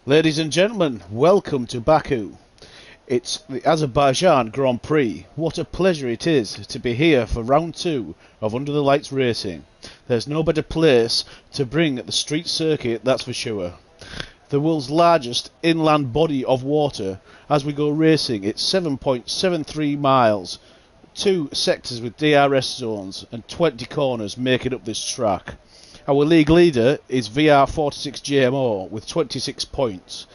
Ladies and gentlemen, welcome to Baku. It's the Azerbaijan Grand Prix. What a pleasure it is to be here for round 2 of Under the Lights racing. There's no better place to bring the street circuit, that's for sure. The world's largest inland body of water. As we go racing, it's 7.73 miles, 2 sectors with DRS zones and 20 corners making up this track. Our league leader is VR46GMO with 26 points.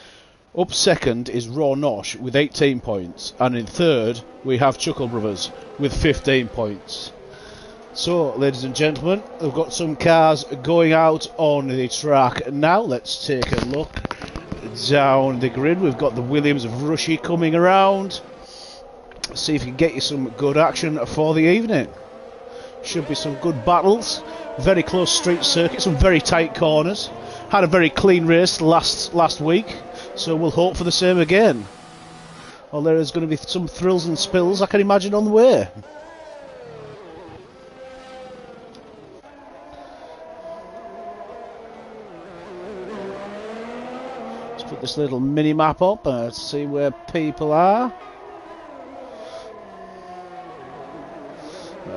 Up second is round2 with 18 points, and in third we have Chuckle Brothers with 15 points. So, ladies and gentlemen, we've got some cars going out on the track now. Let's take a look down the grid. We've got the Williams of Rushy coming around. See if we can get you some good action for the evening. Should be some good battles. Very close street circuit, some very tight corners. Had a very clean race last week, so we'll hope for the same again. Well, there is going to be some thrills and spills, I can imagine, on the way. Let's put this little mini map up and see where people are.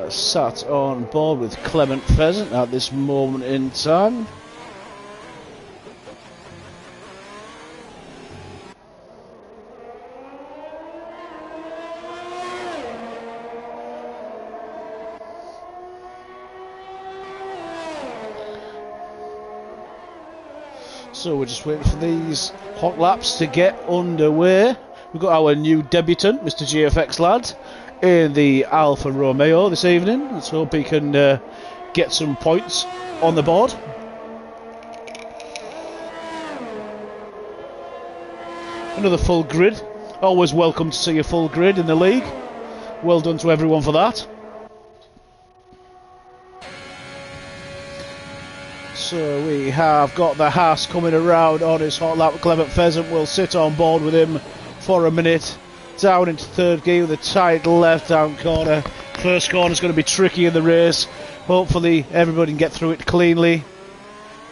Sat on board with Clement Pheasant at this moment in time. So we're just waiting for these hot laps to get underway. We've got our new debutant, Mr. GFX lad, in the Alfa Romeo this evening. Let's hope he can get some points on the board. Another full grid. Always welcome to see a full grid in the league. Well done to everyone for that. So we have got the Haas coming around on his hot lap. Clement Pheasant will sit on board with him for a minute. Down into third gear with a tight left-hand corner. First corner is going to be tricky in the race. Hopefully everybody can get through it cleanly.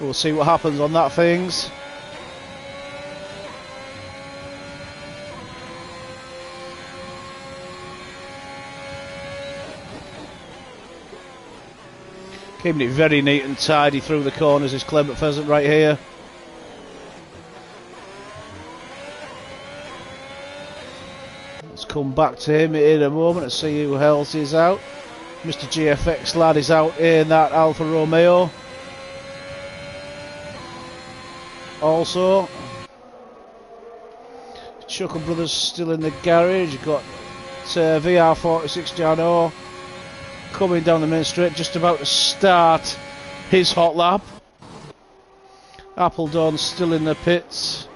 We'll see what happens on that things. Keeping it very neat and tidy through the corners is Clement Pheasant right here. Let's come back to him in a moment and see who else is out. Mr. GFX lad is out in that Alfa Romeo. Also, Chuckle Brothers still in the garage. You've got VR46GMO coming down the main straight, just about to start his hot lap. Appledorn still in the pits.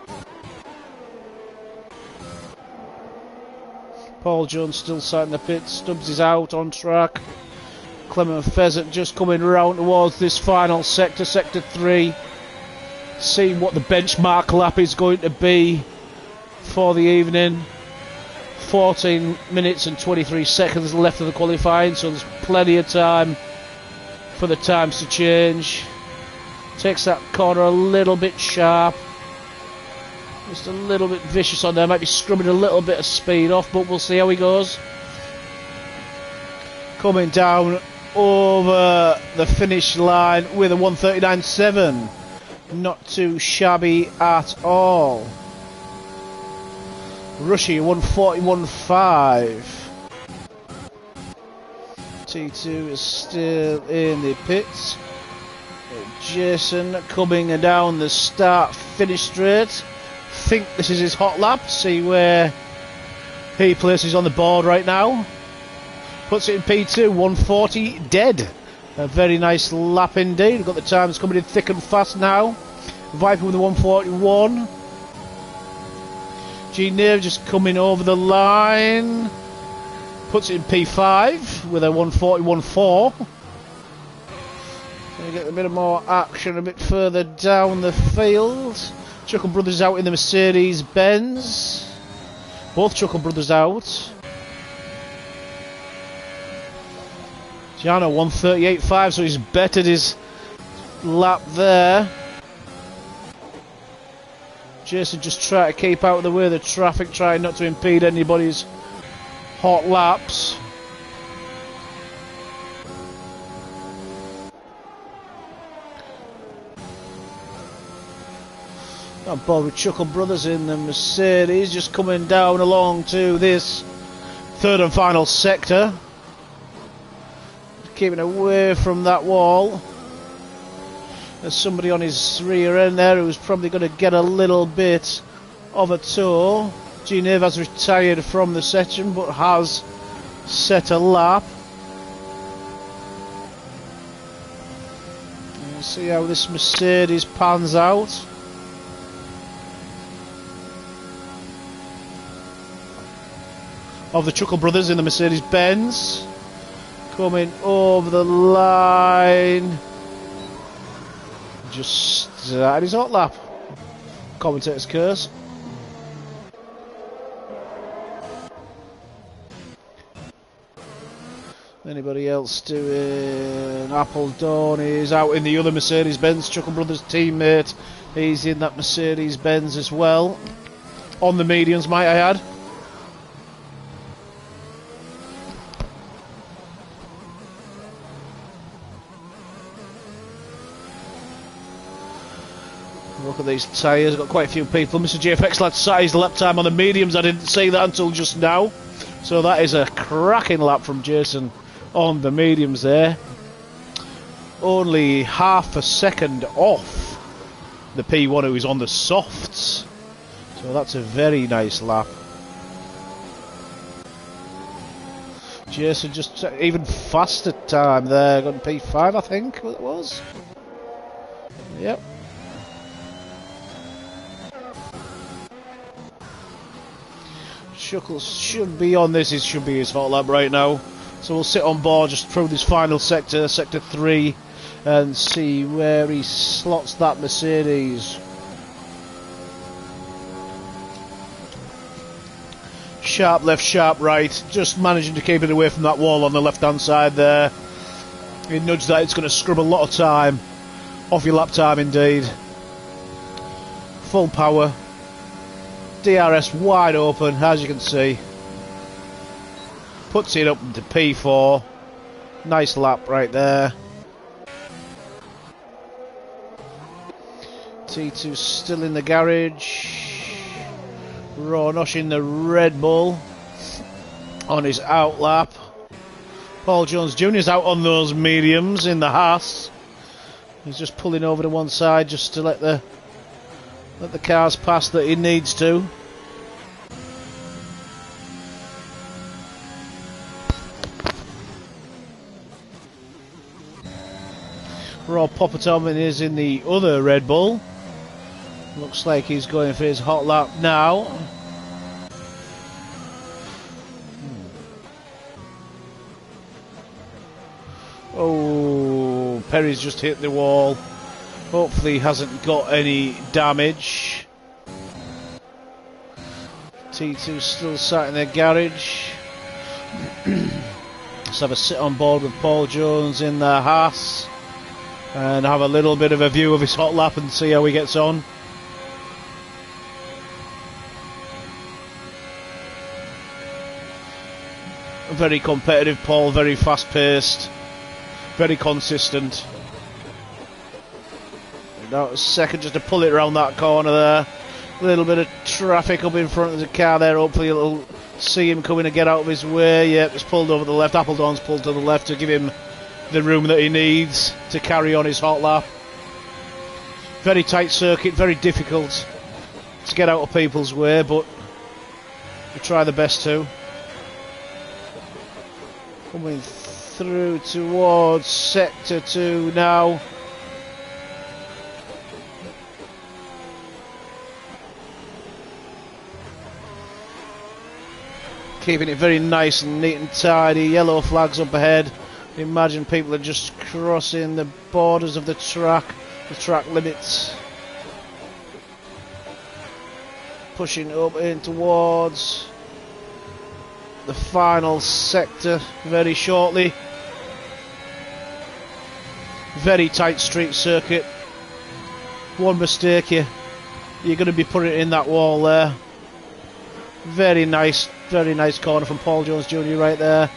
Paul Jones still sat in the pits. Stubbs is out on track. Clement Pheasant just coming round towards this final sector, sector 3. Seeing what the benchmark lap is going to be for the evening. 14 minutes and 23 seconds left of the qualifying, so there's plenty of time for the times to change. Takes that corner a little bit sharp. Just a little bit vicious on there, might be scrubbing a little bit of speed off, but we'll see how he goes. Coming down over the finish line with a 1:39.7. Not too shabby at all. Rushy 1:41.5. T2 is still in the pits. Jason coming down the start finish straight. Think this is his hot lap. See where he places on the board right now. Puts it in P2, 1:40 dead. A very nice lap indeed. We've got the times coming in thick and fast now. Viper with a 1:41. G-Nerve just coming over the line. Puts it in P5 with a 1:41.4. Gonna get a bit more action a bit further down the field. Chuckle Brothers out in the Mercedes Benz. Both Chuckle Brothers out. Giano 1:38.5, so he's bettered his lap there. Jason just trying to keep out of the way of the traffic, trying not to impede anybody's hot laps. On board with Chuckle Brothers in the Mercedes, just coming down along to this third and final sector. Keeping away from that wall. There's somebody on his rear end there who's probably going to get a little bit of a tow. Genève has retired from the section but has set a lap. We'll see how this Mercedes pans out. Of the Chuckle Brothers in the Mercedes-Benz. Coming over the line. Just started his hot lap. Commentator's curse. Anybody else doing? Appledorn is out in the other Mercedes-Benz. Chuckle Brothers teammate. He's in that Mercedes-Benz as well. On the mediums, might I add. Look at these tyres, got quite a few people. Mr. JFX lad sat his lap time on the mediums. I didn't see that until just now. So that is a cracking lap from Jason on the mediums there. Only half a second off the P1 who is on the softs. So that's a very nice lap. Jason just even faster time there. Got P5 I think what it was. Yep. Shuckles should be on this, it should be his hot lap right now. So we'll sit on board just through this final sector, sector 3, and see where he slots that Mercedes. Sharp left, sharp right, just managing to keep it away from that wall on the left hand side there. You nudge that, it's going to scrub a lot of time off your lap time indeed. Full power. DRS wide open, as you can see. Puts it up into P4. Nice lap right there. T2 still in the garage. Ronosh in the Red Bull on his out lap. Paul Jones Jr. is out on those mediums in the Haas. He's just pulling over to one side just to let the cars pass that he needs to. Rob Poppertom is in the other Red Bull. Looks like he's going for his hot lap now. Oh, Perry's just hit the wall. Hopefully he hasn't got any damage. T2 still sat in their garage. Let's have a sit on board with Paul Jones in the Haas and have a little bit of a view of his hot lap and see how he gets on. Very competitive Paul, very fast paced, very consistent. Now a second just to pull it around that corner there. A little bit of traffic up in front of the car there. Hopefully it'll see him coming and get out of his way. Yep, it's pulled over the left. Appledorn's pulled to the left to give him the room that he needs to carry on his hot lap. Very tight circuit, very difficult to get out of people's way, but we try the best to. Coming through towards sector 2 now. Keeping it very nice and neat and tidy. Yellow flags up ahead. Imagine people are just crossing the borders of the track limits. Pushing up in towards the final sector very shortly. Very tight street circuit. One mistake here you're going to be putting it in that wall there. Very nice corner from Paul Jones Jr. right there.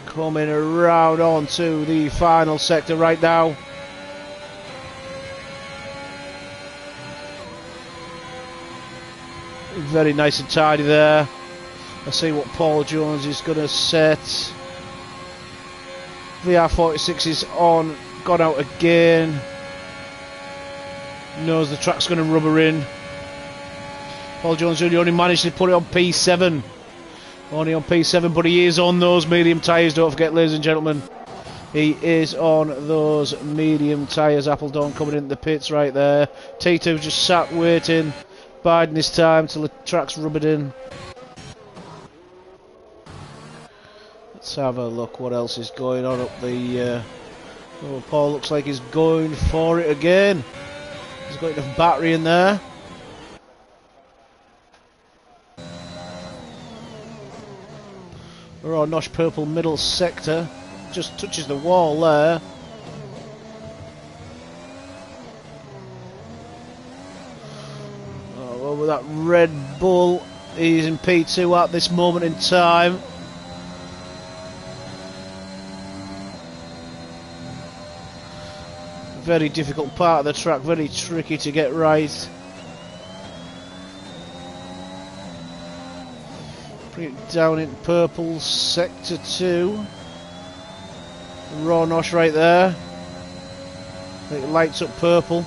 Coming around onto the final sector right now. Very nice and tidy there. Let's see what Paul Jones is going to set. VR46 is on, gone out again. Knows the track's going to rubber in. Paul Jones Jr. only managed to put it on P7. Only on P7, but he is on those medium tyres, don't forget, ladies and gentlemen. He is on those medium tyres. Appledon coming into the pits right there. T2 just sat waiting, biding his time till the track's rubbered in. Let's have a look what else is going on up the... oh, Paul looks like he's going for it again. He's got enough battery in there. Raw Nosh purple middle sector, just touches the wall there. Oh, well, with that Red Bull, he's in P2 at this moment in time. Very difficult part of the track, very tricky to get right. Bring it down in purple, sector 2. Raw Nosh right there. It lights up purple.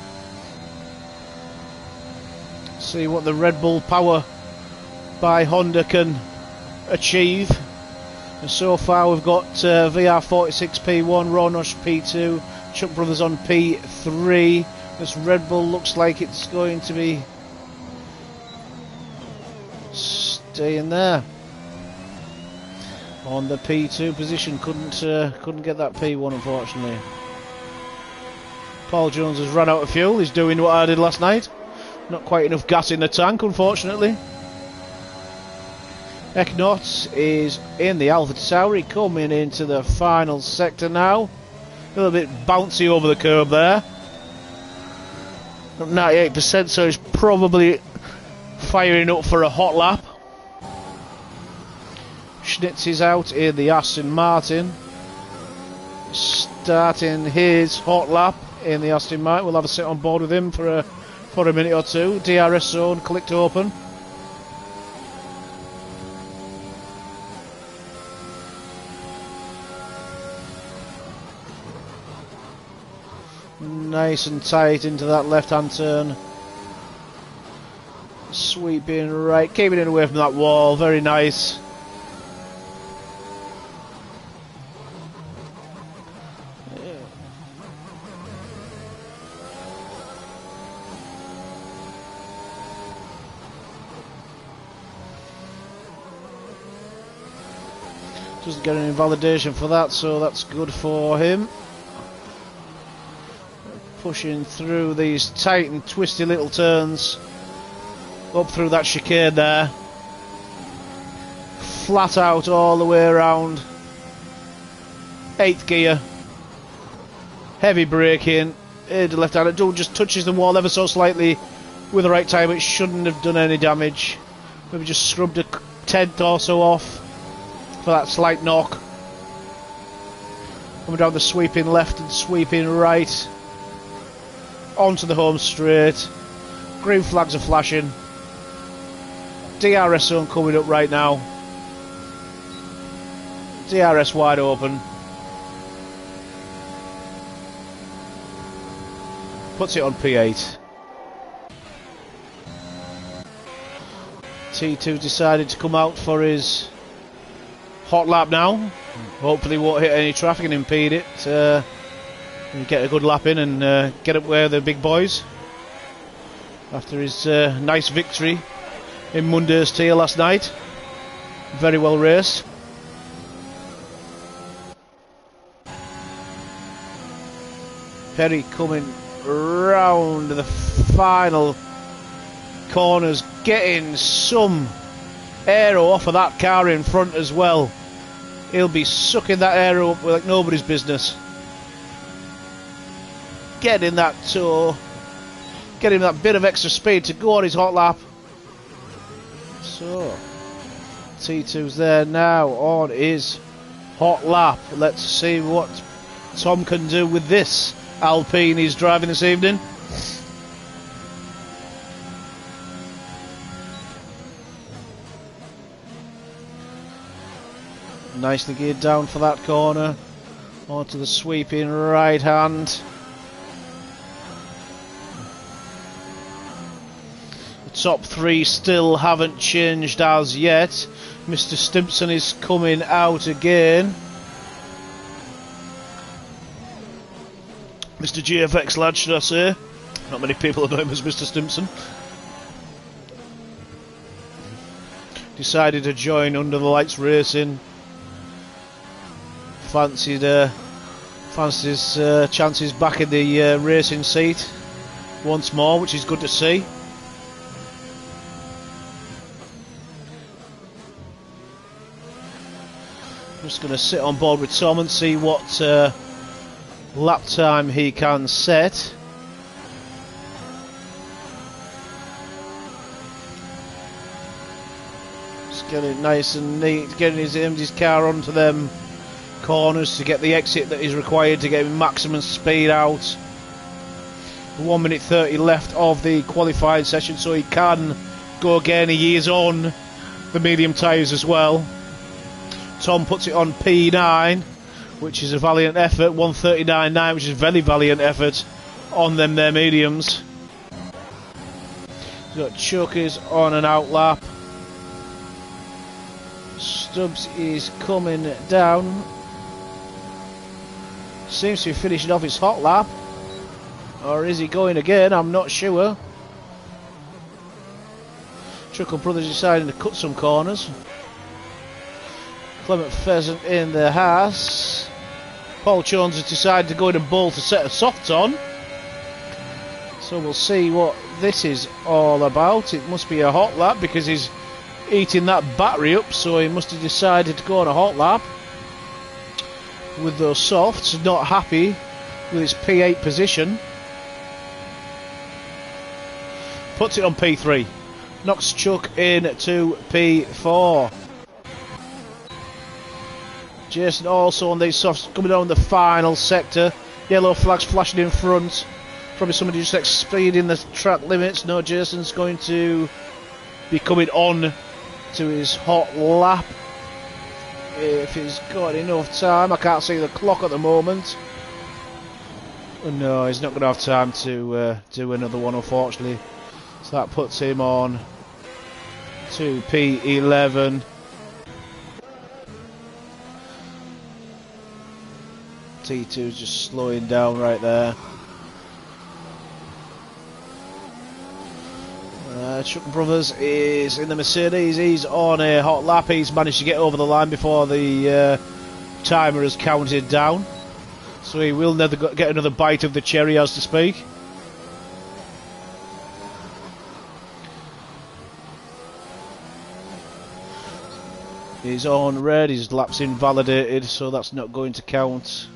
See what the Red Bull power by Honda can achieve. And so far we've got VR46 P1, Raw Nosh P2, Chuck Brothers on P3. This Red Bull looks like it's going to be staying there on the P2 position. Couldn't get that P1 unfortunately. Paul Jones has run out of fuel. He's doing what I did last night. Not quite enough gas in the tank unfortunately. Eknot is in the Alpha Tauri, coming into the final sector now. A little bit bouncy over the curb there. 98%, so he's probably firing up for a hot lap. Schnitz is out in the Aston Martin, starting his hot lap in the Aston Martin. We'll have a sit on board with him for a minute or two. DRS zone clicked open. Nice and tight into that left-hand turn. Sweeping right, keeping it away from that wall. Very nice. Doesn't get any invalidation for that, so that's good for him. Pushing through these tight and twisty little turns. Up through that chicane there. Flat out all the way around. 8th gear. Heavy braking. Into left hand. It just touches the wall ever so slightly with the right time. It shouldn't have done any damage. Maybe just scrubbed a tenth or so off for that slight knock. Coming down the sweeping left and sweeping right. Onto the home straight. Green flags are flashing. DRS zone coming up right now. DRS wide open. Puts it on P8. T2 decided to come out for his hot lap now. Hopefully won't hit any traffic and impede it. And get a good lap in and get up where the big boys. After his nice victory in Monday's tier last night. Very well raced. Perry coming round the final corners, getting some aero off of that car in front as well. He'll be sucking that aero up like nobody's business. Getting that toe Get him that bit of extra speed to go on his hot lap. So, T2's there now on his hot lap. Let's see what Tom can do with this Alpine he's driving this evening. Nicely geared down for that corner. Onto the sweeping right hand. The top three still haven't changed as yet. Mr. Stimpson is coming out again. Mr. GFX lad, should I say. Not many people know him as Mr. Stimpson. Decided to join Under the Lights Racing. Fancied his chances back in the racing seat once more, which is good to see. I'm just going to sit on board with Tom and see what lap time he can set. Just getting it nice and neat, getting his car onto them corners to get the exit that is required to get maximum speed out. 1 minute 30 left of the qualifying session, so he can go again. He is on the medium tyres as well. Tom puts it on P9, which is a valiant effort. 1:39.9, which is a very valiant effort on them their mediums. He's got Chuck is on an out lap. Stubbs is coming down. Seems to be finishing off his hot lap. Or is he going again? I'm not sure. Chuckle Brothers deciding to cut some corners. Clement Pheasant in the Haas. Paul Jones has decided to go in and bowl to set a soft on. So we'll see what this is all about. It must be a hot lap because he's eating that battery up, so he must have decided to go on a hot lap with those softs. Not happy with his P8 position. Puts it on P3. Knocks Chuck in to P4. Jason also on these softs coming down the final sector. Yellow flags flashing in front. Probably somebody just exceeding the track limits. No, Jason's going to be coming on to his hot lap if he's got enough time. I can't see the clock at the moment. No, he's not going to have time to do another one, unfortunately. So that puts him on to P11. T2's just slowing down right there. Chuck Brothers is in the Mercedes. He's on a hot lap. He's managed to get over the line before the timer has counted down. So he will never get another bite of the cherry, as to speak. He's on red. His lap's invalidated, so that's not going to count.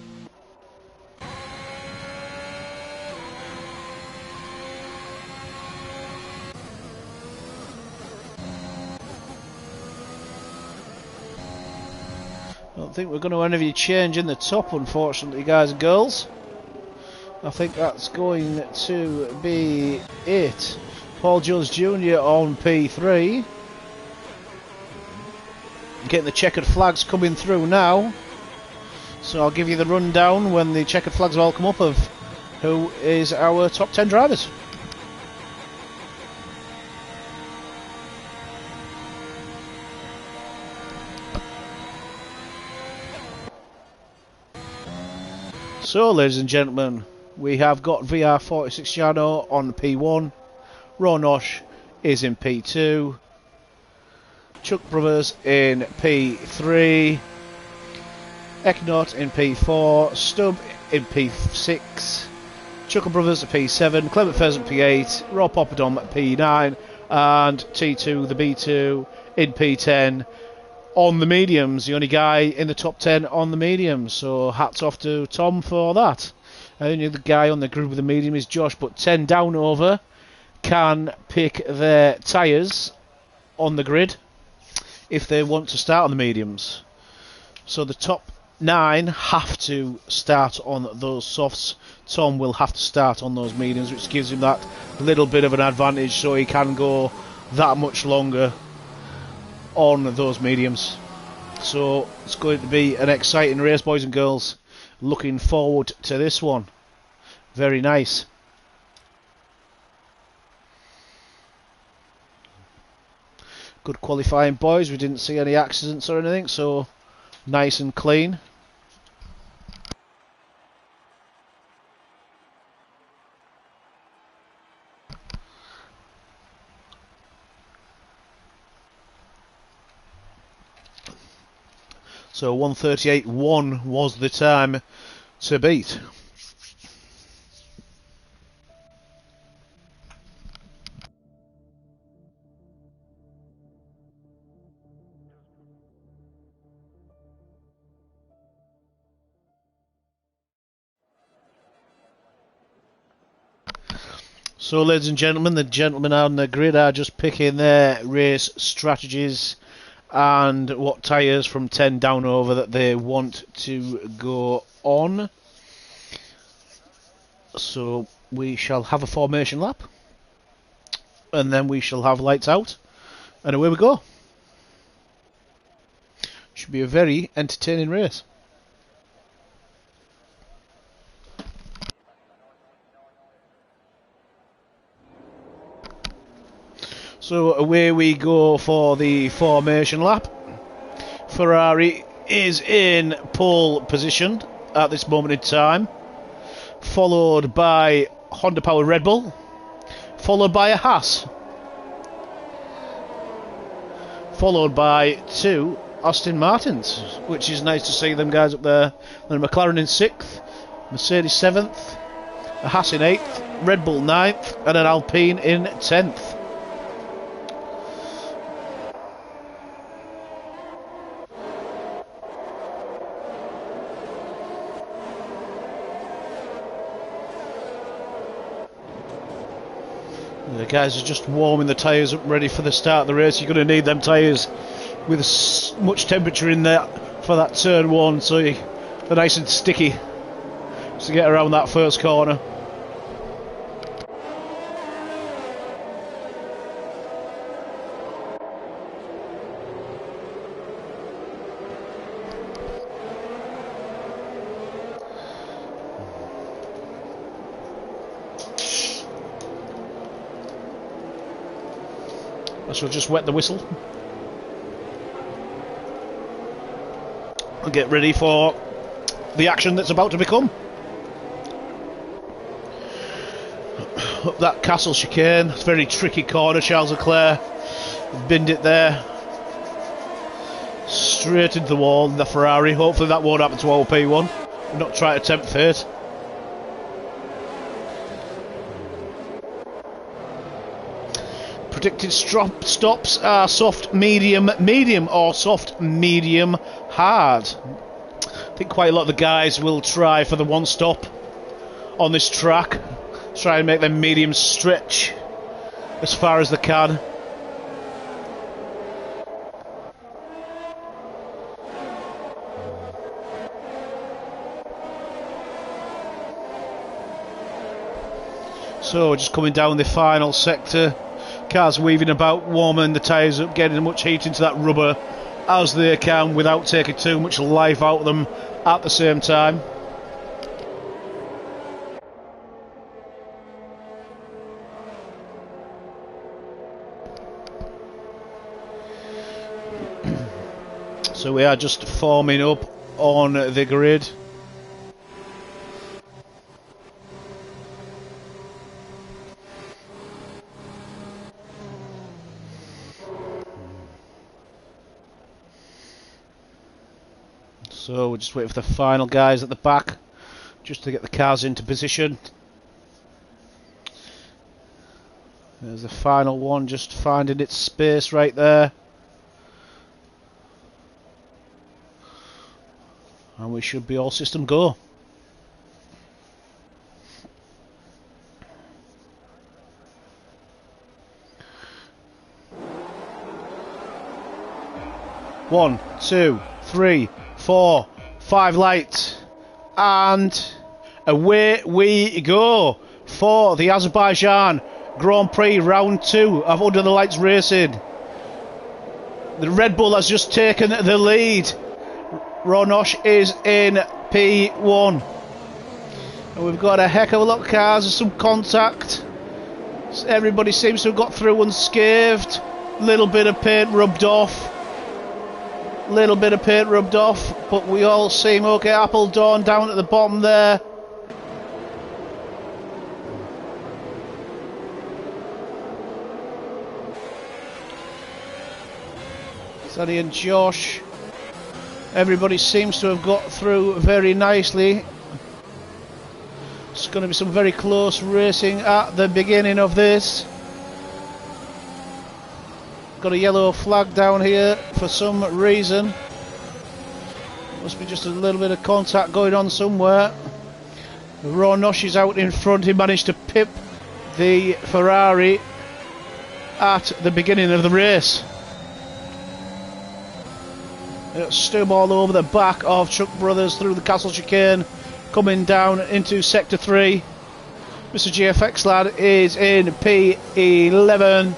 I don't think we're going to have any change in the top, unfortunately, guys and girls. I think that's going to be it. Paul Jones Jr. on P3. Getting the checkered flags coming through now. So I'll give you the rundown when the checkered flags all come up of who is our top 10 drivers. So, ladies and gentlemen, we have got VR46 Jano on P1. Ronosh is in P2. Chuck Brothers in P3. Eknot in P4. Stubb in P6. Chuckle Brothers at P7. Clement Pheasant P8. Raw Poppadom at P9. And T2, the B2, in P10. On the mediums, the only guy in the top 10 on the mediums, so hats off to Tom for that. The only other guy on the group of the medium is Josh, but 10 down over can pick their tyres on the grid if they want to start on the mediums. So the top 9 have to start on those softs. Tom will have to start on those mediums, which gives him that little bit of an advantage, so he can go that much longer on those mediums. So it's going to be an exciting race, boys and girls. Looking forward to this one. Very nice. Good qualifying, boys. We didn't see any accidents or anything, so nice and clean. So 1:38.1 was the time to beat. So, ladies and gentlemen, the gentlemen on the grid are just picking their race strategies and what tyres from 10 down over that they want to go on. So we shall have a formation lap, and then we shall have lights out, and away we go. Should be a very entertaining race. So away we go for the formation lap. Ferrari is in pole position at this moment in time, followed by Honda powered Red Bull, followed by a Haas, followed by 2 Aston Martins, which is nice to see them guys up there. Then McLaren in 6th, Mercedes 7th, a Haas in 8th, Red Bull 9th, and an Alpine in 10th. The guys are just warming the tyres up, ready for the start of the race. You're going to need them tyres with much temperature in there for that turn 1, so they're nice and sticky to get around that first corner. I shall just wet the whistle and get ready for the action that's about to become. Up that castle chicane, it's a very tricky corner. Charles Leclerc binned it there, straight into the wall in the Ferrari. Hopefully that won't happen to LP1. We're not trying to tempt fate. Predicted stops are soft, medium, medium, or soft, medium, hard. I think quite a lot of the guys will try for the one stop on this track. Try and make them mediums stretch as far as they can. So just coming down the final sector. Cars weaving about, warming the tyres up, getting as much heat into that rubber as they can without taking too much life out of them at the same time. So we are just forming up on the grid. So we're just waiting for the final guys at the back just to get the cars into position. There's the final one just finding its space right there. And we should be all system go. 1, 2, 3, 4, 5 lights. And away we go for the Azerbaijan Grand Prix round 2 of Under the Lights Racing. The Red Bull has just taken the lead. Ronosh is in P1. And we've got a heck of a lot of cars. There's some contact. Everybody seems to have got through unscathed. Little bit of paint rubbed off. But we all seem okay. Appledorn down at the bottom there. Sonny and Josh. Everybody seems to have got through very nicely. It's going to be some very close racing at the beginning of this. Got a yellow flag down here for some reason. Must be just a little bit of contact going on somewhere. Ronosh is out in front. He managed to pip the Ferrari at the beginning of the race. Stum all over the back of Chuck Brothers through the Castle Chicane, coming down into Sector 3. Mr. GFX lad is in P11.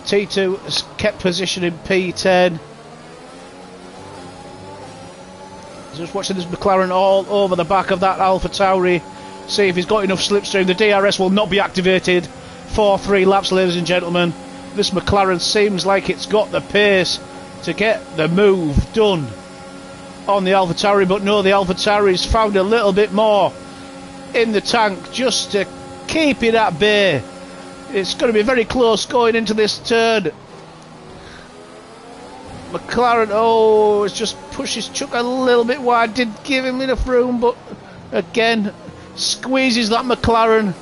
T2 has kept position in P10. Just watching this McLaren all over the back of that Alpha Tauri. See if he's got enough slipstream. The DRS will not be activated for 3 laps, ladies and gentlemen. This McLaren seems like it's got the pace to get the move done on the AlphaTauri, but no, the AlphaTauri's found a little bit more in the tank just to keep it at bay. It's going to be very close going into this turn. McLaren, it's just pushes Chuck a little bit wide, did give him enough room, but again squeezes that McLaren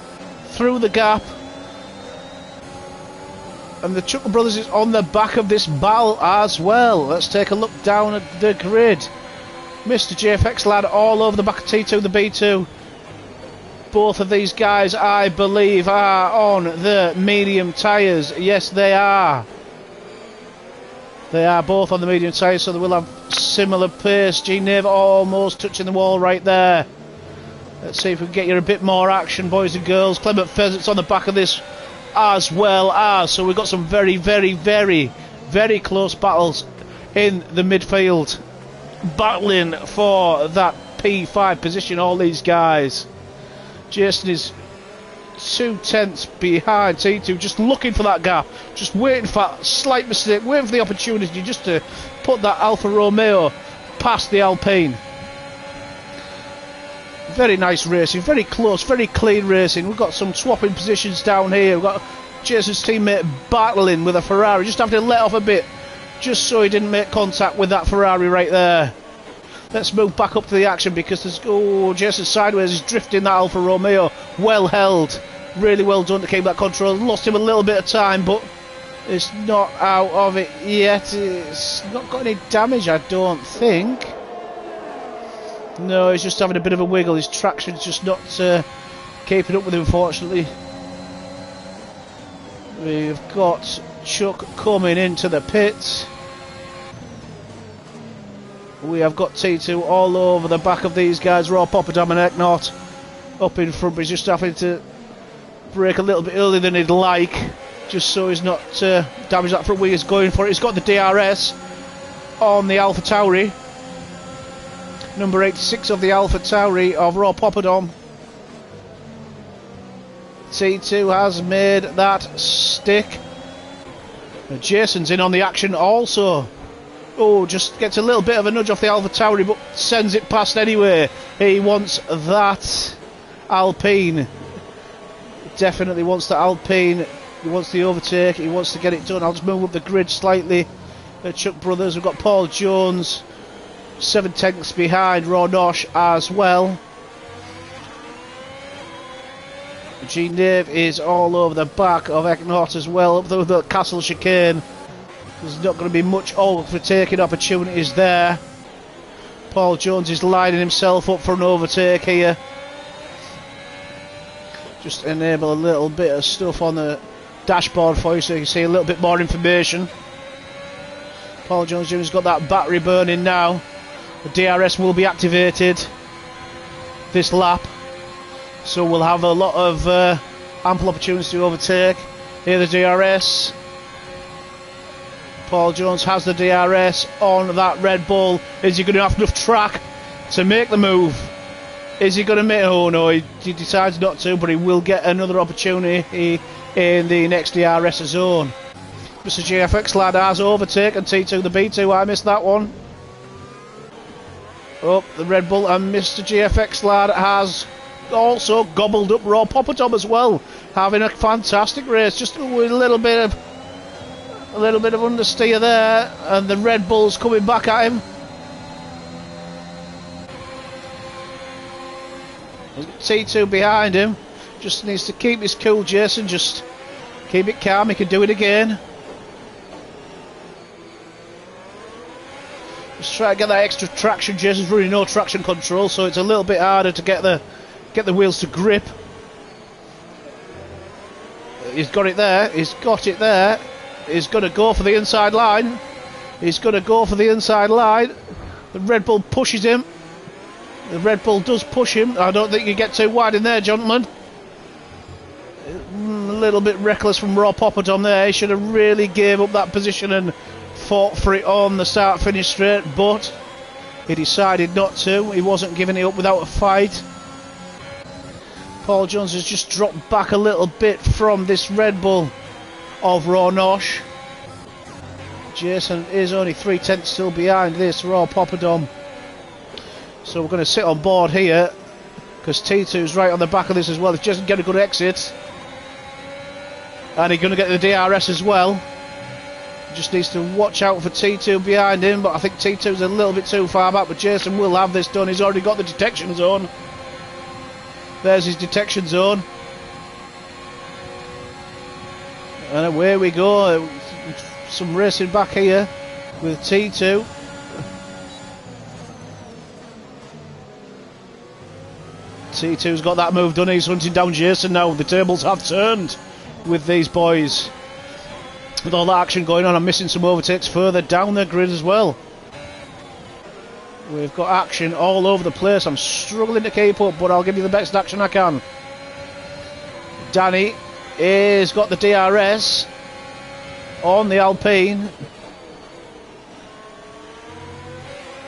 through the gap. And the Chuckle Brothers is on the back of this battle as well. Let's take a look down at the grid. Mr. JFX lad all over the back of T2, the B2. Both of these guys, I believe, are on the medium tyres. Yes, they are. They are both on the medium tyres, so they will have similar pace. G-Nave almost touching the wall right there. Let's see if we can get you a bit more action, boys and girls. Clement Pheasant's on the back of this as well as, so we've got some very, very, very, very close battles in the midfield, battling for that P5 position, all these guys. Jason is 2 tenths behind T2, just looking for that gap, just waiting for that slight mistake, waiting for the opportunity just to put that Alfa Romeo past the Alpine. Very nice racing, very close, very clean racing. We've got some swapping positions down here. We've got Jason's teammate battling with a Ferrari, just having to let off a bit, just so he didn't make contact with that Ferrari right there. Let's move back up to the action because there's, Jason sideways is drifting that Alfa Romeo. Well held, really well done to keep that control. Lost him a little bit of time, but it's not out of it yet. It's not got any damage, I don't think. No, he's just having a bit of a wiggle. His traction's just not keeping up with him, unfortunately. We've got Chuck coming into the pits. We have got T2 all over the back of these guys. Raw Popperdam and Ecknott up in front, but he's just having to brake a little bit earlier than he'd like, just so he's not damaged that front wing. He's going for it. He's got the DRS on the Alpha Tauri. Number 86 of the Alpha Tauri of Raw Popperdom. T2 has made that stick. Jason's in on the action also. Just gets a little bit of a nudge off the Alpha Tauri, but sends it past anyway. He wants that Alpine. Definitely wants the Alpine. He wants the overtake. He wants to get it done. I'll just move up the grid slightly. Chuck Brothers. We've got Paul Jones 7 tenths behind Ronosh as well. G-Nave is all over the back of Ecknott as well, up through the Castle Chicane. There's not going to be much overtaking opportunities there. Paul Jones is lining himself up for an overtake here. Just enable a little bit of stuff on the dashboard for you so you can see a little bit more information. Paul Jones Jr.'s got that battery burning now. The DRS will be activated this lap, so we'll have a lot of ample opportunities to overtake. Here the DRS. Paul Jones has the DRS on that Red Bull. Is he going to have enough track to make the move? Is he going to make? Oh no, he decides not to, but he will get another opportunity in the next DRS zone. Mr. GFX lad has overtaken T2 the B2. I missed that one. Oh, the Red Bull and Mr. GFX lad has also gobbled up Raw Poppadom as well, having a fantastic race. Just a little bit of understeer there, and the Red Bull's coming back at him. T2 behind him. Just needs to keep his cool, Jason. Just keep it calm. He can do it again. Just try to get that extra traction. Jason's running no traction control, so it's a little bit harder to get the wheels to grip. He's got it there. He's got it there. He's going to go for the inside line. He's going to go for the inside line. The Red Bull pushes him. The Red Bull does push him. I don't think you get too wide in there, gentlemen. A little bit reckless from Raw Poppadom there. He should have really gave up that position and fought for it on the start-finish straight, but he decided not to. He wasn't giving it up without a fight. Paul Jones has just dropped back a little bit from this Red Bull of Raw Nosh. Jason is only 3/10 still behind this Raw Poppadom. So we're going to sit on board here, because T2's right on the back of this as well. If Jason get a good exit, and he's going to get the DRS as well. Just needs to watch out for T2 behind him, but I think T2's a little bit too far back, but Jason will have this done. He's already got the detection zone. There's his detection zone. And away we go. Some racing back here with T2. T2's got that move done. He's hunting down Jason now. The tables have turned with these boys. With all that action going on, I'm missing some overtakes further down the grid as well. We've got action all over the place. I'm struggling to keep up, but I'll give you the best action I can. Danny has got the DRS on the Alpine.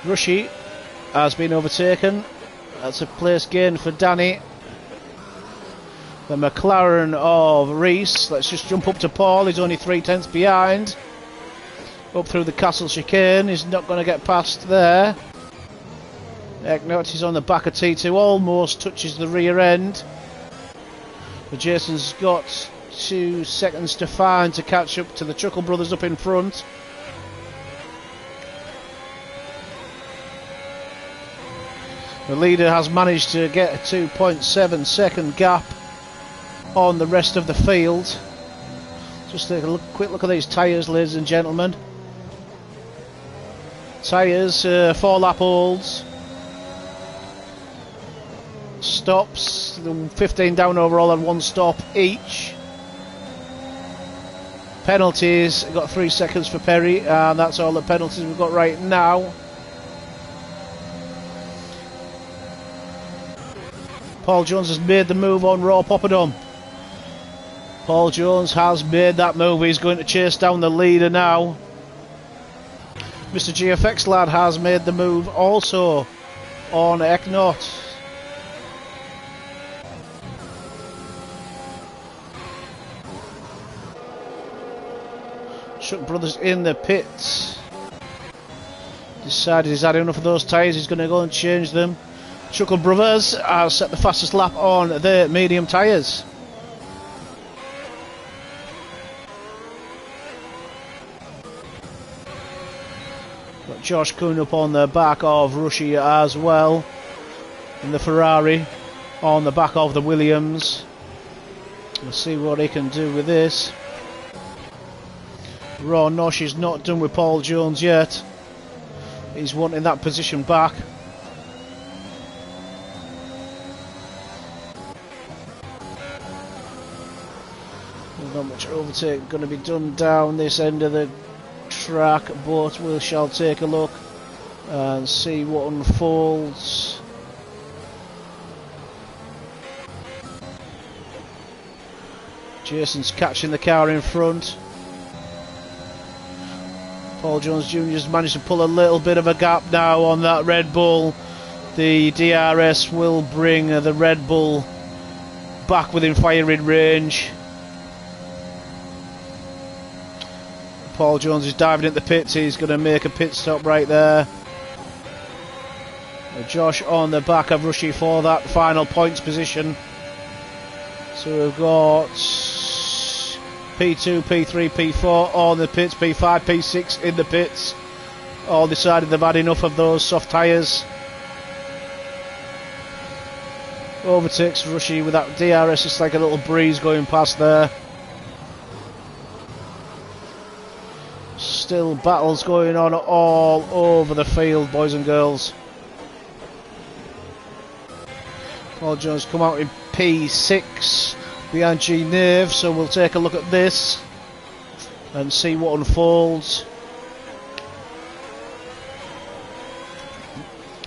Rushy has been overtaken. That's a place gain for Danny. The McLaren of Reese. Let's just jump up to Paul. He's only 3/10 behind. Up through the castle chicane. He's not going to get past there. Eknot is on the back of T2. Almost touches the rear end. But Jason's got 2 seconds to find to catch up to the Chuckle Brothers up in front. The leader has managed to get a 2.7 second gap on the rest of the field. Just take a quick look at these tyres, ladies and gentlemen. Tyres, 4 lap holds. Stops, 15 down overall and 1 stop each. Penalties, got 3 seconds for Perry, and that's all the penalties we've got right now. Paul Jones has made the move on Raw Poppadom. Paul Jones has made that move. He's going to chase down the leader now. Mr. GFX lad has made the move also on Eknot. Chuck Brothers in the pits. Decided he's had enough of those tyres. He's going to go and change them. Chuckle Brothers has set the fastest lap on the medium tyres. Got Josh Kuhn up on the back of Rushy as well. And the Ferrari on the back of the Williams. We'll see what he can do with this. Raw Nosh is not done with Paul Jones yet. He's wanting that position back. There's not much overtake going to be done down this end of the track, but we shall take a look and see what unfolds. Jason's catching the car in front. Paul Jones Jr. has managed to pull a little bit of a gap now on that Red Bull. The DRS will bring the Red Bull back within firing range. Paul Jones is diving at the pits. He's going to make a pit stop right there. Josh on the back of Rushy for that final points position. So we've got P2, P3, P4 on the pits, P5, P6 in the pits. All decided they've had enough of those soft tyres. Overtakes Rushy with that DRS, it's like a little breeze going past there. Still battles going on all over the field, boys and girls. Paul Jones come out in P6 behind G Nave, so we'll take a look at this and see what unfolds.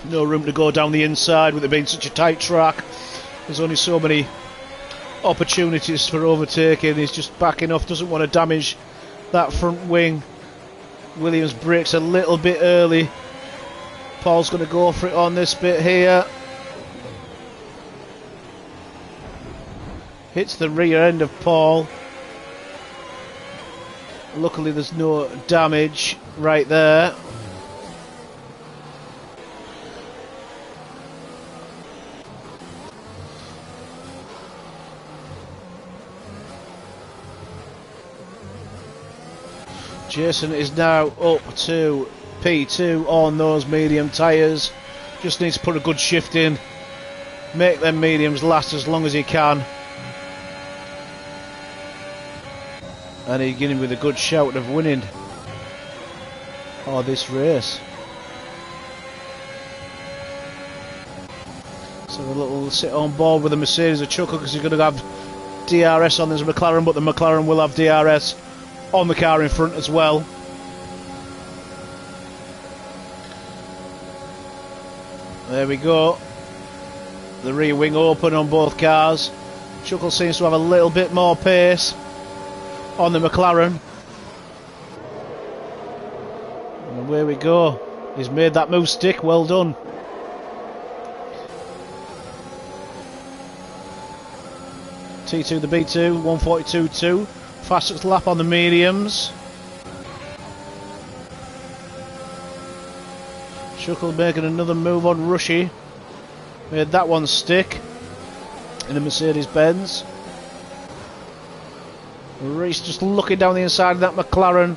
No room to go down the inside with it being such a tight track. There's only so many opportunities for overtaking. He's just backing off, doesn't want to damage that front wing. Williams brakes a little bit early. Paul's going to go for it on this bit here. Hits the rear end of Paul. Luckily there's no damage right there. Jason is now up to P2 on those medium tyres. Just needs to put a good shift in. Make them mediums last as long as he can. And he's getting with a good shout of winning this race. So a little sit on board with the Mercedes a chuckle because he's going to have DRS on this McLaren, but the McLaren will have DRS on the car in front as well. There we go. The rear wing open on both cars. Chuckle seems to have a little bit more pace on the McLaren. And away we go. He's made that move stick. Well done. T2 the B2, 142.2. Fastest lap on the mediums. Chuckle making another move on Rushy. Made that one stick in a Mercedes-Benz. Reese just looking down the inside of that McLaren.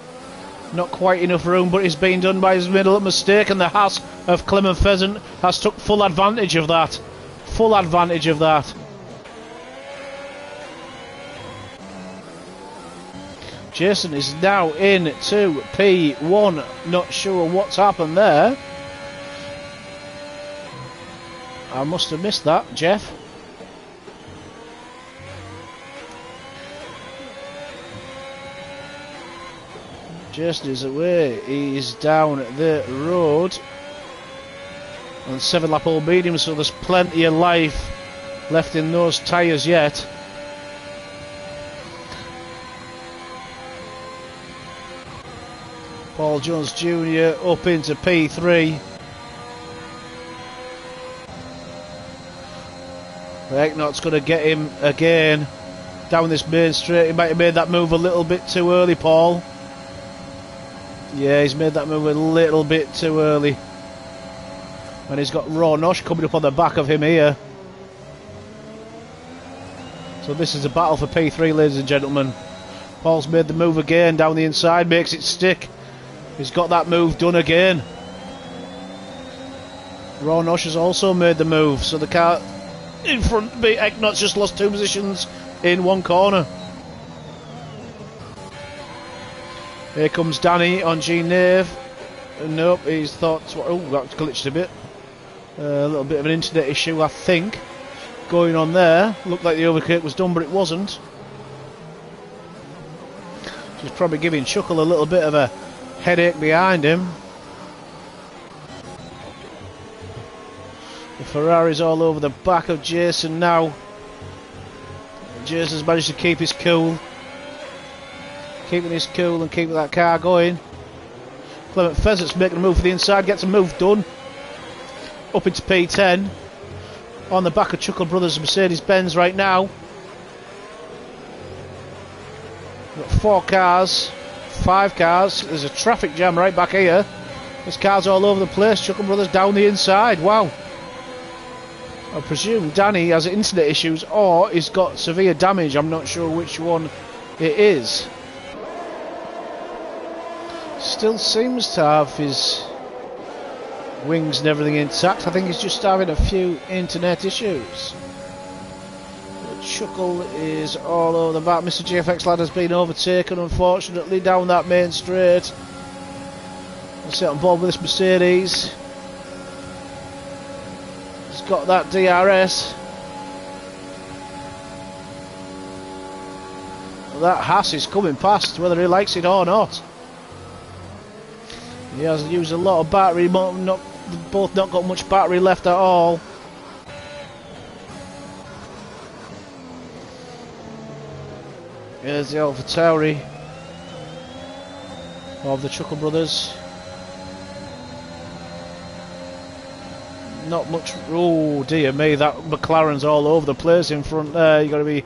Not quite enough room, but it's been done by his middle mistake, and the Haas of Clement Pheasant has took full advantage of that. Full advantage of that. Jason is now in to P1. Not sure what's happened there. I must have missed that, Jeff. Jason is away. He's down the road on 7 lap old medium, so there's plenty of life left in those tyres yet. Paul Jones Jr. up into P3. Eknot's going to get him again down this main straight. He might have made that move a little bit too early, Paul. Yeah, he's made that move a little bit too early. And he's got Ronosh coming up on the back of him here. So this is a battle for P3, ladies and gentlemen. Paul's made the move again down the inside, makes it stick. He's got that move done again. Ronosh has also made the move, so the car in front, Eknot's just lost 2 positions in one corner. Here comes Danny on G Nave. Nope, he's thought. Oh, that glitched a bit. A little bit of an internet issue, I think, going on there. Looked like the overtake was done, but it wasn't. Just probably giving Chuckle a little bit of a headache behind him. The Ferrari's all over the back of Jason now. Jason's managed to keep his cool. Keeping his cool and keeping that car going. Clement Pheasant's making a move for the inside, gets a move done. Up into P10. On the back of Chuckle Brothers Mercedes-Benz right now. We've got 4 cars, 5 cars. There's a traffic jam right back here. There's cars all over the place. Chuckle Brothers down the inside. Wow. I presume Danny has internet issues or he's got severe damage. I'm not sure which one it is. Still seems to have his wings and everything intact. I think he's just having a few internet issues. But Chuckle is all over the back. Mr. GFX lad has been overtaken, unfortunately, down that main straight. Let's sit on board with this Mercedes. He's got that DRS. Well, that Haas is coming past, whether he likes it or not. He has used a lot of battery, both not got much battery left at all. Here's the Alpha Tauri of the Chuckle Brothers. Not much. Oh dear me, that McLaren's all over the place in front there. You've got to be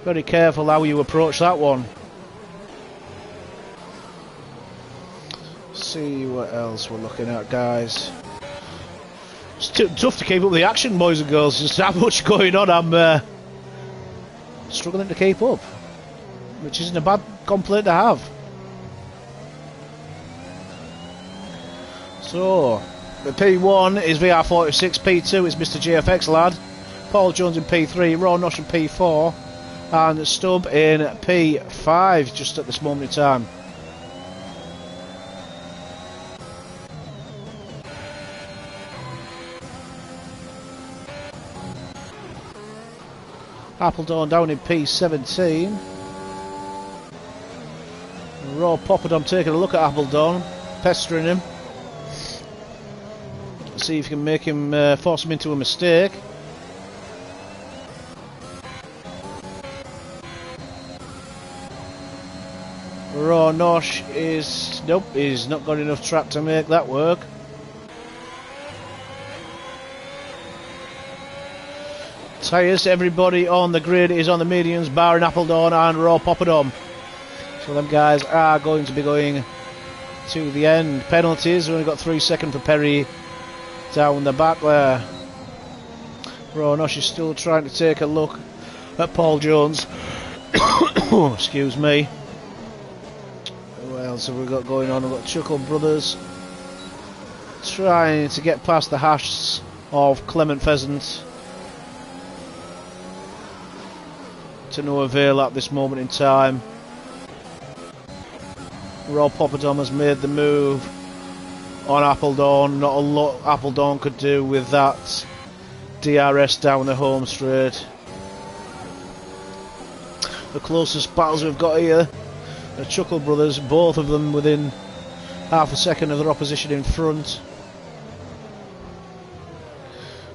very careful how you approach that one. See what else we're looking at, guys. It's tough to keep up with the action, boys and girls. There's that much going on. I'm struggling to keep up, which isn't a bad complaint to have. So the P1 is VR46, P2 is Mr. GFX lad, Paul Jones in P3, Ron Nosh in P4, and Stubb in P5 just at this moment in time. Appledorn down in P17. Raw Poppadom taking a look at Appledorn, pestering him. See if you can make him force him into a mistake. Raw Nosh is nope, he's not got enough track to make that work. Tyres, everybody on the grid is on the mediums, barring Appledorn and Raw Poppadom. So them guys are going to be going to the end. Penalties, we've only got 3 seconds for Perry down the back there. Raw Nosh is still trying to take a look at Paul Jones. Excuse me. What else have we got going on? We've got Chuckle Brothers trying to get past the hash of Clement Pheasant. To no avail at this moment in time. Rob Poppadom has made the move on Appledorn. Not a lot Appledorn could do with that DRS down the home straight. The closest battles we've got here are Chuckle Brothers, both of them within half a second of their opposition in front.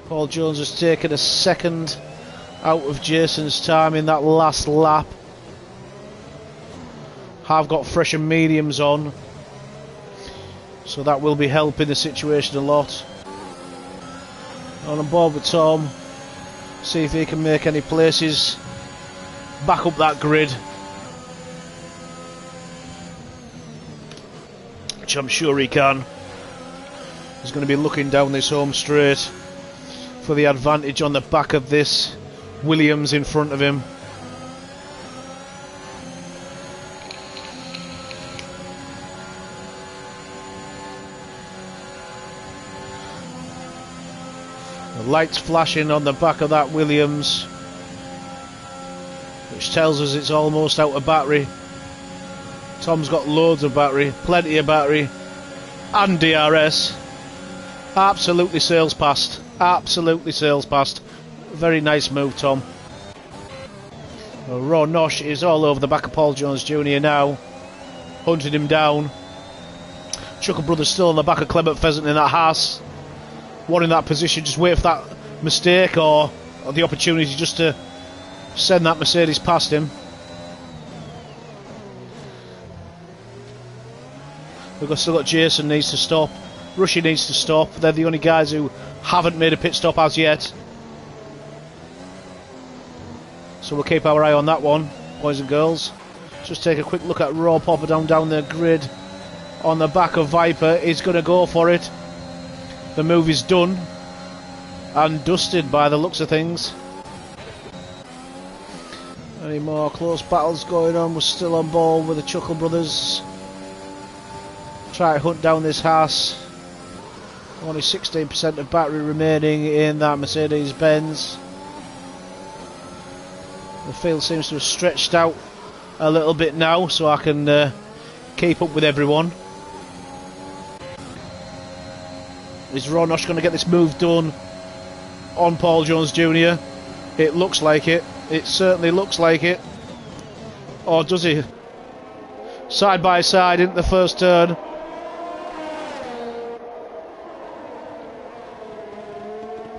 Paul Jones has taken a second out of Jason's time in that last lap. Have got fresher mediums on, so that will be helping the situation a lot. On board with Tom, see if he can make any places back up that grid, which I'm sure he can. He's going to be looking down this home straight for the advantage on the back of this Williams in front of him. The lights flashing on the back of that Williams, which tells us it's almost out of battery. Tom's got loads of battery, plenty of battery, and DRS. Absolutely sails past. Absolutely sails past. Very nice move, Tom. Ron Nosh is all over the back of Paul Jones Jr. now, hunting him down. Chuckle Brothers still on the back of Clement Pheasant in that Haas. One in that position, just wait for that mistake or the opportunity just to send that Mercedes past him. We've still got Jason needs to stop. Rushy needs to stop. They're the only guys who haven't made a pit stop as yet. So we'll keep our eye on that one, boys and girls. Just take a quick look at Raw Popper down the grid on the back of Viper. He's going to go for it. The move is done and dusted by the looks of things. Any more close battles going on? We're still on ball with the Chuckle Brothers. Try to hunt down this Haas. Only 16% of battery remaining in that Mercedes-Benz. The field seems to have stretched out a little bit now, so I can keep up with everyone. Is Ronosh going to get this move done on Paul Jones Jr.? It looks like it. It certainly looks like it. Or does he? Side by side into the first turn.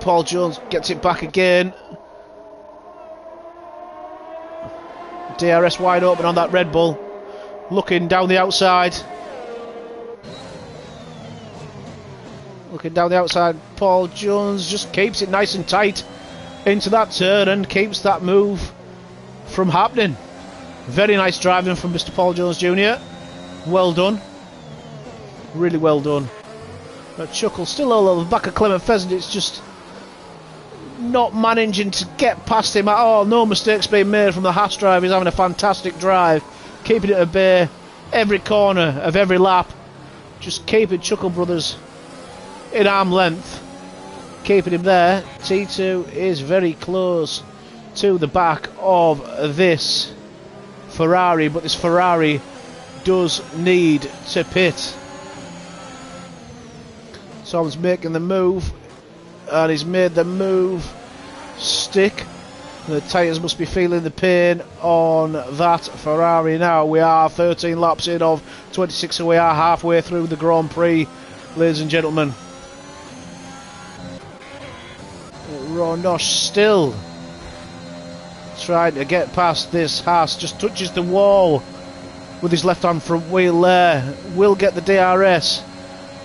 Paul Jones gets it back again. DRS wide open on that Red Bull. Looking down the outside. Looking down the outside. Paul Jones just keeps it nice and tight into that turn and keeps that move from happening. Very nice driving from Mr. Paul Jones Jr. Well done. Really well done. But Chuckle still all over the back of Clement Pheasant. It's just not managing to get past him at all. No mistakes being made from the Haas driver. He's having a fantastic drive, keeping it at bay every corner of every lap, just keeping Chuckle Brothers in arm length, keeping him there. T2 is very close to the back of this Ferrari, but this Ferrari does need to pit. Tom's making the move, and he's made the move stick. The tyres must be feeling the pain on that Ferrari now. We are 13 laps in of 26, so we are halfway through the Grand Prix, ladies and gentlemen. Ronosh still trying to get past this Haas, just touches the wall with his left hand front wheel there. Will get the DRS,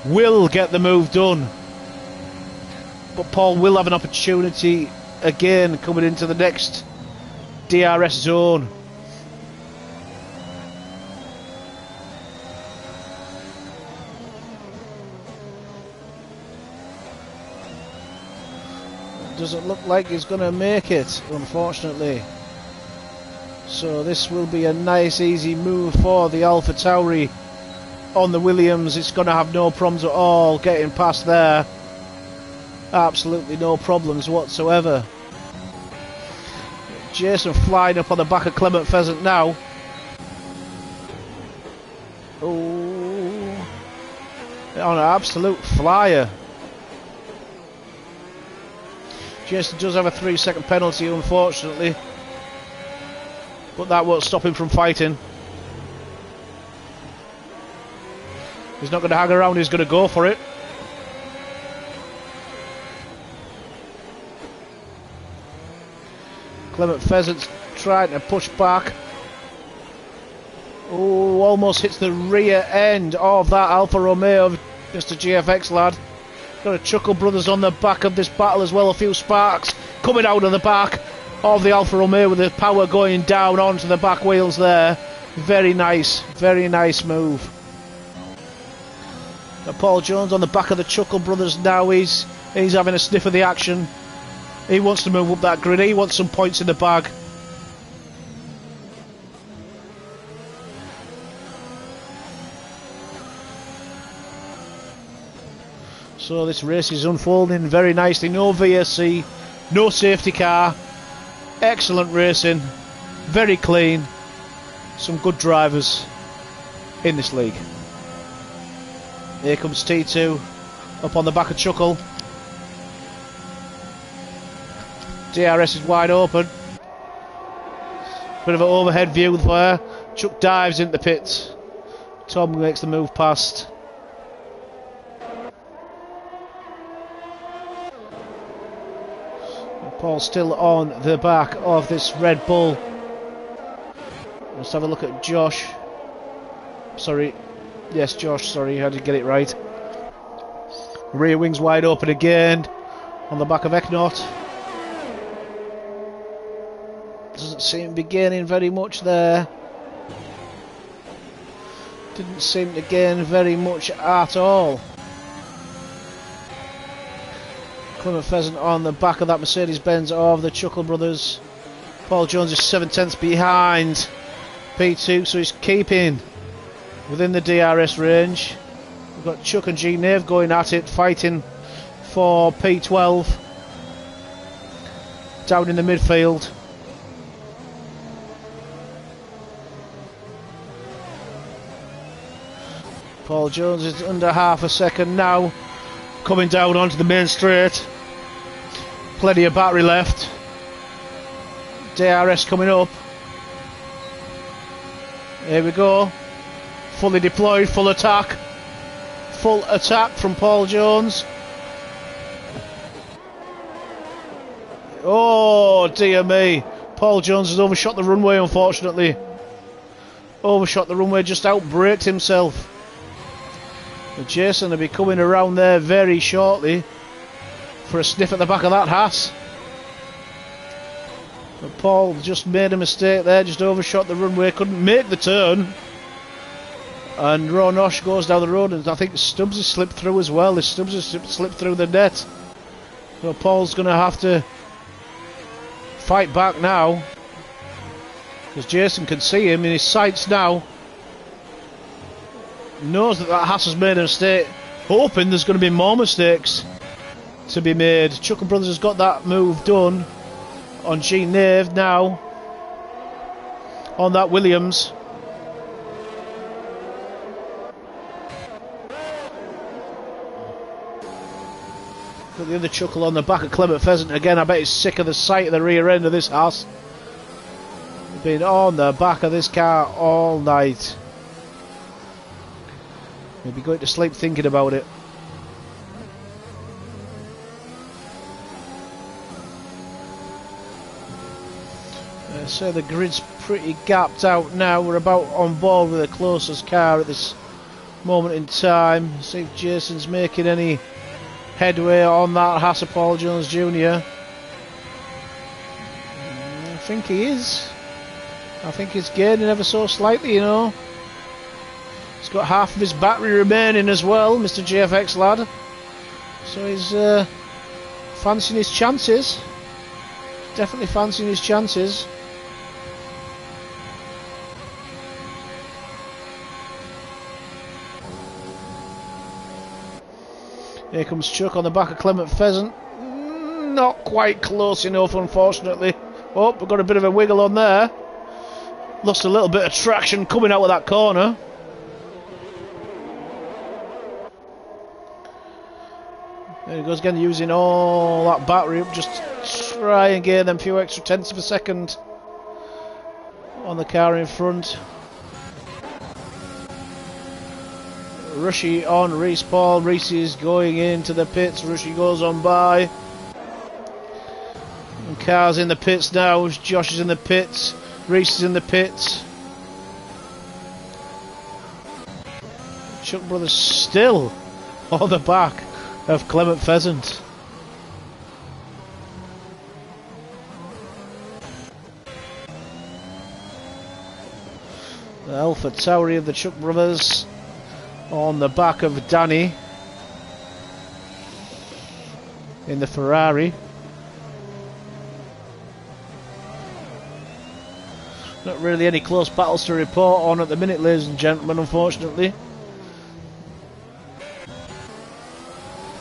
will get the move done. But Paul will have an opportunity again coming into the next DRS zone. Doesn't look like he's going to make it, unfortunately. So this will be a nice easy move for the Alpha Tauri on the Williams. It's going to have no problems at all getting past there. Absolutely no problems whatsoever. Jason flying up on the back of Clement Pheasant now. Oh, on an absolute flyer. Jason does have a 3-second penalty, unfortunately, but that won't stop him from fighting. He's not going to hang around, he's going to go for it. Clement Pheasant's trying to push back. Oh, almost hits the rear end of that Alfa Romeo of Mr. GFX lad. Got a Chuckle Brothers on the back of this battle as well. A few sparks coming out of the back of the Alfa Romeo with the power going down onto the back wheels there. Very nice move. Now Paul Jones on the back of the Chuckle Brothers now. He's having a sniff of the action. He wants to move up that grid. He wants some points in the bag. So this race is unfolding very nicely. No VSC, no safety car. Excellent racing. Very clean. Some good drivers in this league. Here comes T2 up on the back of Chuckle. DRS is wide open. Bit of an overhead view there. Chuck dives into the pits. Tom makes the move past. Paul still on the back of this Red Bull. Let's have a look at Josh. Sorry. Yes, Josh, sorry, I did get it right. Rear wings wide open again on the back of Eknot. Doesn't seem to be gaining very much there. Didn't seem to gain very much at all. Clement Pheasant on the back of that Mercedes-Benz of the Chuckle Brothers. Paul Jones is 7/10 behind P2, so he's keeping within the DRS range. We've got Chuck and G Nave going at it, fighting for P12 down in the midfield. Paul Jones is under half a second now, coming down onto the main straight. Plenty of battery left. DRS coming up. Here we go. Fully deployed, full attack. Full attack from Paul Jones. Oh dear me. Paul Jones has overshot the runway, unfortunately. Overshot the runway, just outbraked himself. But Jason will be coming around there very shortly for a sniff at the back of that Haas. But Paul just made a mistake there, just overshot the runway, couldn't make the turn. And Ronosh goes down the road, and I think Stubbs has slipped through as well. Stubbs has slipped through the net. So Paul's going to have to fight back now, because Jason can see him in his sights now. Knows that Haas has made a mistake, hoping there's going to be more mistakes to be made. Chuckle Brothers has got that move done on G Nave now, on that Williams. Got the other Chuckle on the back of Clement Pheasant again. I bet he's sick of the sight of the rear end of this Haas. Been on the back of this car all night. Maybe going to sleep thinking about it. So the grid's pretty gapped out now. We're about on board with the closest car at this moment in time. See if Jason's making any headway on that Haas of Paul Jones Jr. I think he is. I think he's gaining ever so slightly, you know. He's got half of his battery remaining as well, Mr. JFX lad. So he's fancying his chances. Definitely fancying his chances. Here comes Chuck on the back of Clement Pheasant. Not quite close enough, unfortunately. Oh, we've got a bit of a wiggle on there. Lost a little bit of traction coming out of that corner. There he goes again, using all that battery up, just try and gain them few extra tenths of a second on the car in front. Rushy on Reese Paul. Reese is going into the pits. Rushy goes on by. And car's in the pits now. Josh is in the pits. Reese is in the pits. Chuck Brothers still on the back of Clement Pheasant. The Alpha Tauri of the Chuck Brothers on the back of Danny in the Ferrari. Not really any close battles to report on at the minute, ladies and gentlemen, unfortunately.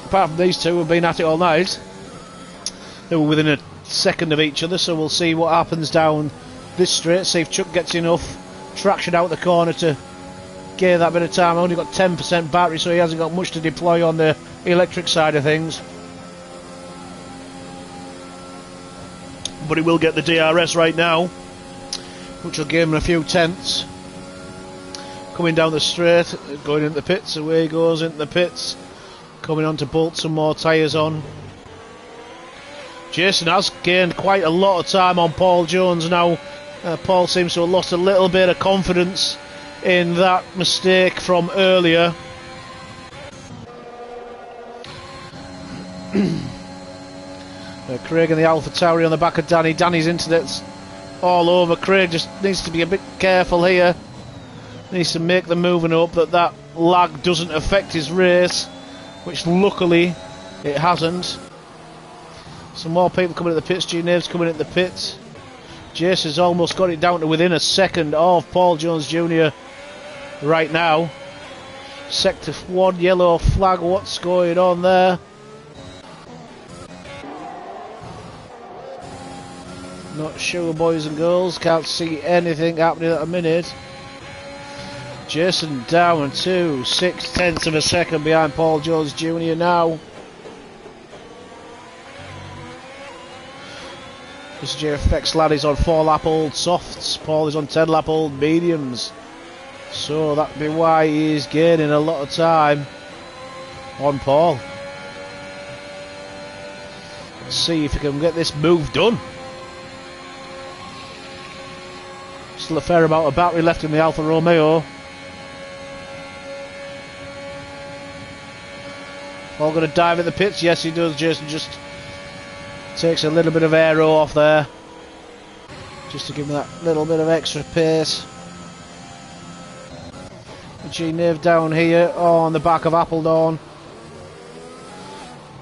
Apart from these two, have been at it all night. They were within a second of each other, so we'll see what happens down this straight. See if Chuck gets enough traction out the corner to gain that bit of time. Only got 10% battery, so he hasn't got much to deploy on the electric side of things. But he will get the DRS right now, which will give him a few tenths. Coming down the straight, going into the pits, away he goes into the pits. Coming on to bolt some more tyres on. Jason has gained quite a lot of time on Paul Jones now. Paul seems to have lost a little bit of confidence in that mistake from earlier. Craig and the Alpha Tauri on the back of Danny. Danny's internet's all over. Craig just needs to be a bit careful here. Needs to make the moving up that lag doesn't affect his race, which luckily it hasn't. Some more people coming at the pits. G-Nave's coming at the pits. Jason's almost got it down to within a second of Paul Jones Jr. right now. Sector 1 yellow flag. What's going on there? Not sure, boys and girls. Can't see anything happening at a minute. Jason down to 6/10 of a second behind Paul Jones Jr. now. This JFX lad is on 4-lap old softs. Paul is on 10-lap old mediums. So that'd be why he is gaining a lot of time on Paul. Let's see if he can get this move done. Still a fair amount of battery left in the Alfa Romeo. Paul going to dive at the pits? Yes, he does. Jason just takes a little bit of aero off there, just to give him that little bit of extra pace. G-Nave down here on the back of Appledorn.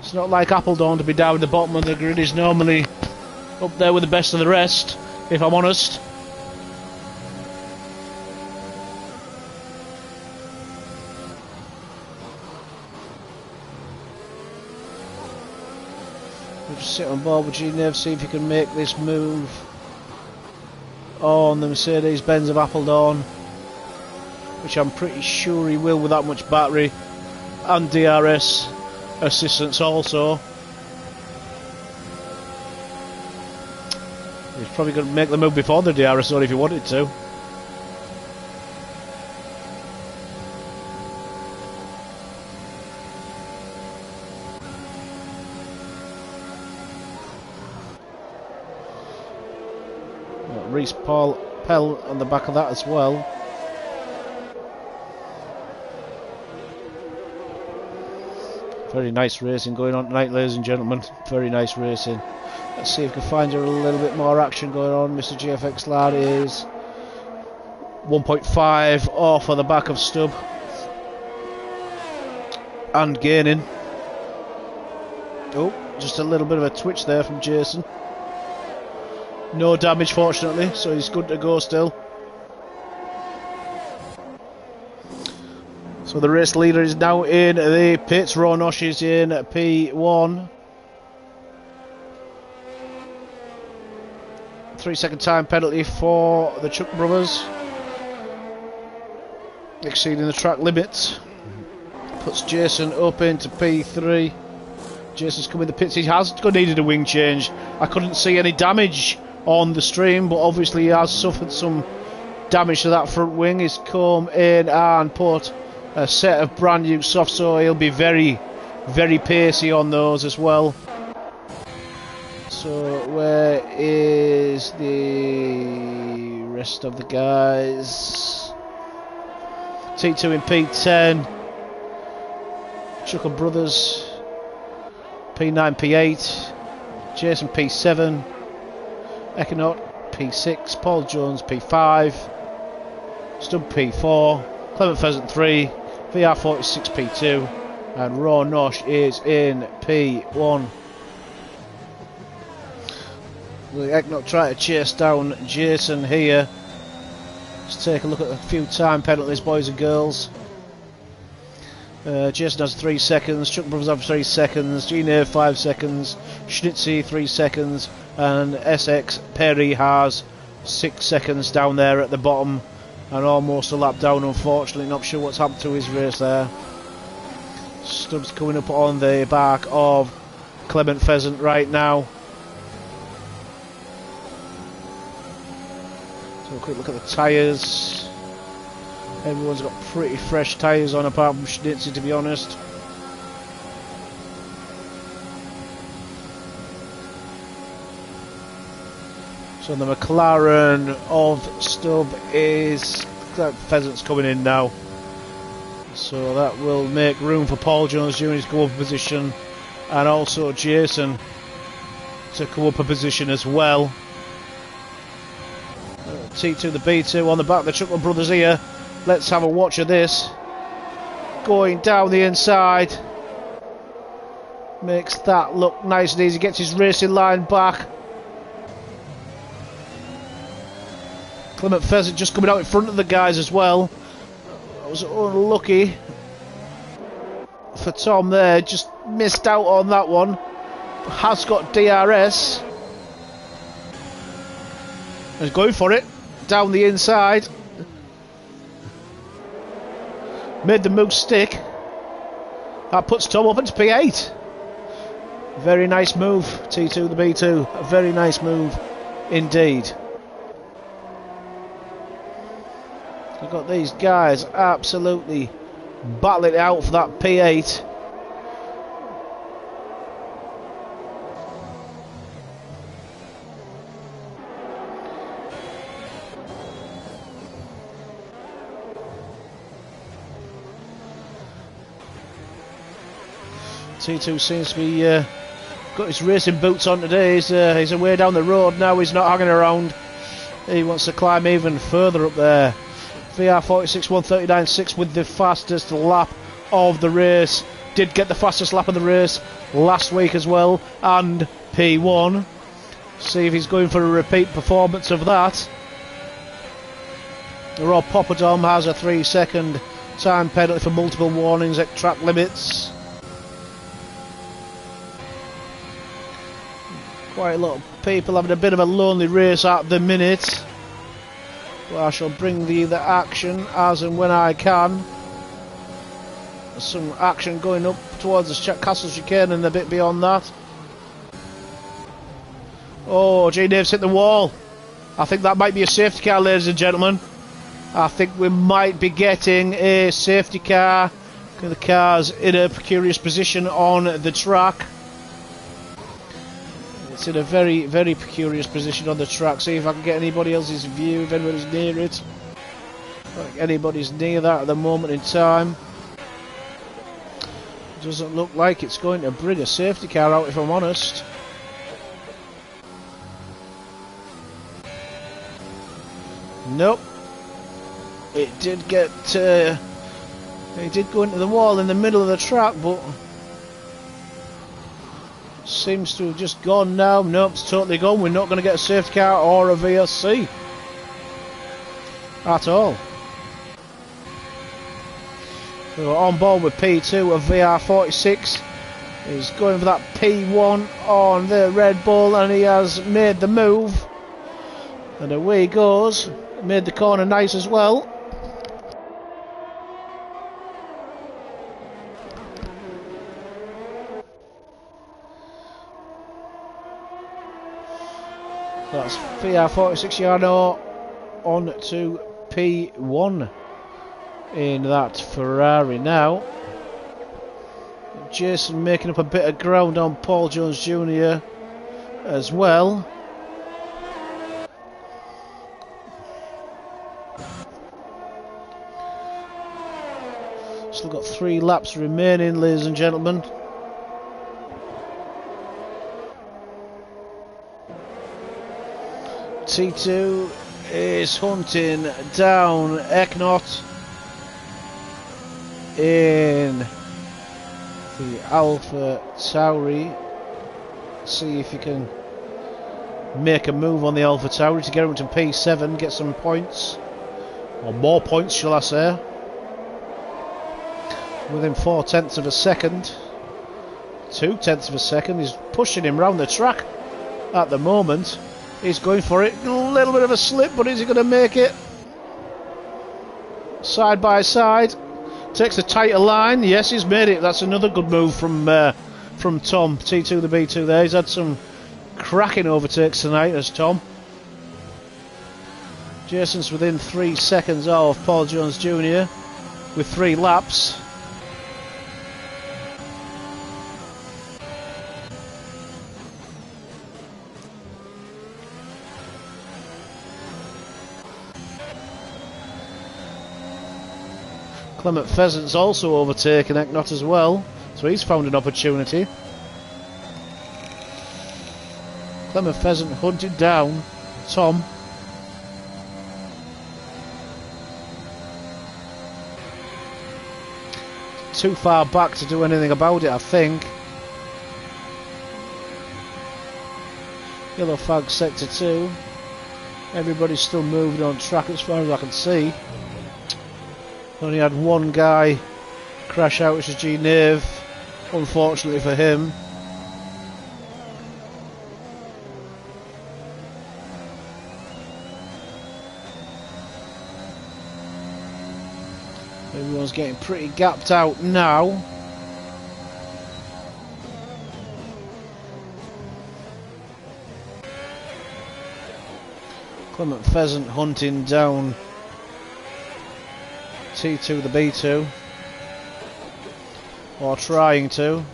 It's not like Appledorn to be down at the bottom of the grid. He's normally up there with the best of the rest, if I'm honest. We'll just sit on board with G-Nave, see if he can make this move on the Mercedes-Benz of Appledorn, which I'm pretty sure he will with that much battery and DRS assistance also. He's probably going to make the move before the DRS zone if he wanted to. Reese Pell on the back of that as well. Very nice racing going on tonight, ladies and gentlemen. Very nice racing. Let's see if we can find you a little bit more action going on. Mr. GFX lad is 1.5 off on the back of Stubb and gaining. Oh, just a little bit of a twitch there from Jason. No damage, fortunately, so he's good to go still. So the race leader is now in the pits. Ronosh is in P1. 3-second time penalty for the Chuck brothers, exceeding the track limits. Puts Jason up into P3. Jason's coming the pits. He has needed a wing change. I couldn't see any damage on the stream, but obviously he has suffered some damage to that front wing. He's come in and put a set of brand new softs, so he'll be very, very pacey on those as well. So where is the rest of the guys? T2 in P10, Chuckle Brothers P9, P8, Jason P7, Econaut P6, Paul Jones P5, Stubb P4, Clement Pheasant 3, VR46 P2, and Raw Nosh is in P1. The Econaut trying to chase down Jason here. Let's take a look at a few time penalties, boys and girls. Jason has 3 seconds, Chuck Brothers have 3 seconds, G-Nave 5 seconds, Schnitzy 3 seconds, and SX Perry has 6 seconds down there at the bottom, and almost a lap down, unfortunately. Not sure what's happened to his race there. Stubbs coming up on the back of Clement Pheasant right now. So a quick look at the tyres. Everyone's got pretty fresh tyres on, apart from Schnitzy, to be honest. So the McLaren of Stubb is... That Pheasant's coming in now. So that will make room for Paul Jones Jr. to go up a position, and also Jason to come up a position as well. T2 the B2 on the back of the Chuckle Brothers here. Let's have a watch of this. Going down the inside. Makes that look nice and easy. Gets his racing line back. Clement Pheasant just coming out in front of the guys as well. I was unlucky for Tom there. Just missed out on that one. Has got DRS. He's going for it. Down the inside. Made the move stick. That puts Tom up into P8. Very nice move, T2 the B2. A very nice move indeed. We've got these guys absolutely battling it out for that P8. T2 seems to be got his racing boots on today. He's away down the road now. He's not hanging around. He wants to climb even further up there. VR46 139.6 with the fastest lap of the race. Did get the fastest lap of the race last week as well, and P1. See if he's going for a repeat performance of that. Rob Poppadom has a 3-second time penalty for multiple warnings at track limits. Quite a lot of people having a bit of a lonely race at the minute. Well, I shall bring the action as and when I can. There's some action going up towards the Castle Chicane and a bit beyond that. Oh, G-Dave's hit the wall. I think that might be a safety car, ladies and gentlemen. I think we might be getting a safety car. The car's in a precarious position on the track. It's in a very, very precarious position on the track. See if I can get anybody else's view, if anybody's near it. I don't think anybody's near that at the moment in time. Doesn't look like it's going to bring a safety car out, if I'm honest. Nope. It did get... it did go into the wall in the middle of the track, but... seems to have just gone now. Nope, it's totally gone. We're not going to get a safety car or a VSC at all. So on board with P2 of VR46. He's going for that P1 on the Red Bull, and he has made the move. And away he goes. Made the corner nice as well. That's VR46 Yano on to P1 in that Ferrari now. Jason making up a bit of ground on Paul Jones Jr. as well. Still got 3 laps remaining, ladies and gentlemen. T2 is hunting down Eknot in the Alpha Tauri. See if you can make a move on the Alpha Tauri to get him to P7, get some points, or more points shall I say. Within 4/10 of a second, 2/10 of a second. He's pushing him round the track at the moment. He's going for it. A little bit of a slip, but is he going to make it? Side by side. Takes the tighter line. Yes, he's made it. That's another good move from Tom. T2 the B2 there. He's had some cracking overtakes tonight as Tom. Jason's within 3 seconds of Paul Jones Jr. with 3 laps. Clement Pheasant's also overtaken Eknot as well, so he's found an opportunity. Clement Pheasant hunted down Tom. Too far back to do anything about it, I think. Yellow flag sector 2. Everybody's still moving on track as far as I can see. Only had one guy crash out, which is G Nerve, unfortunately for him. Everyone's getting pretty gapped out now. Clement Pheasant hunting down T2 the B2, or trying to.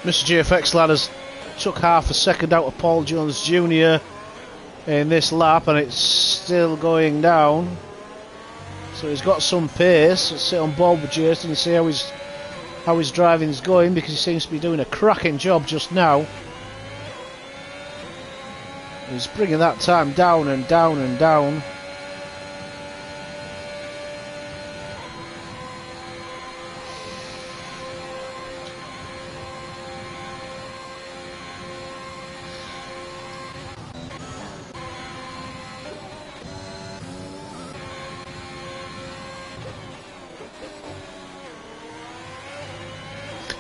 Mr. GFX ladders took half a second out of Paul Jones Jr. in this lap, and it's still going down. So he's got some pace. Let's sit on board with Jason and see how his driving's going, because he seems to be doing a cracking job just now. He's bringing that time down and down and down.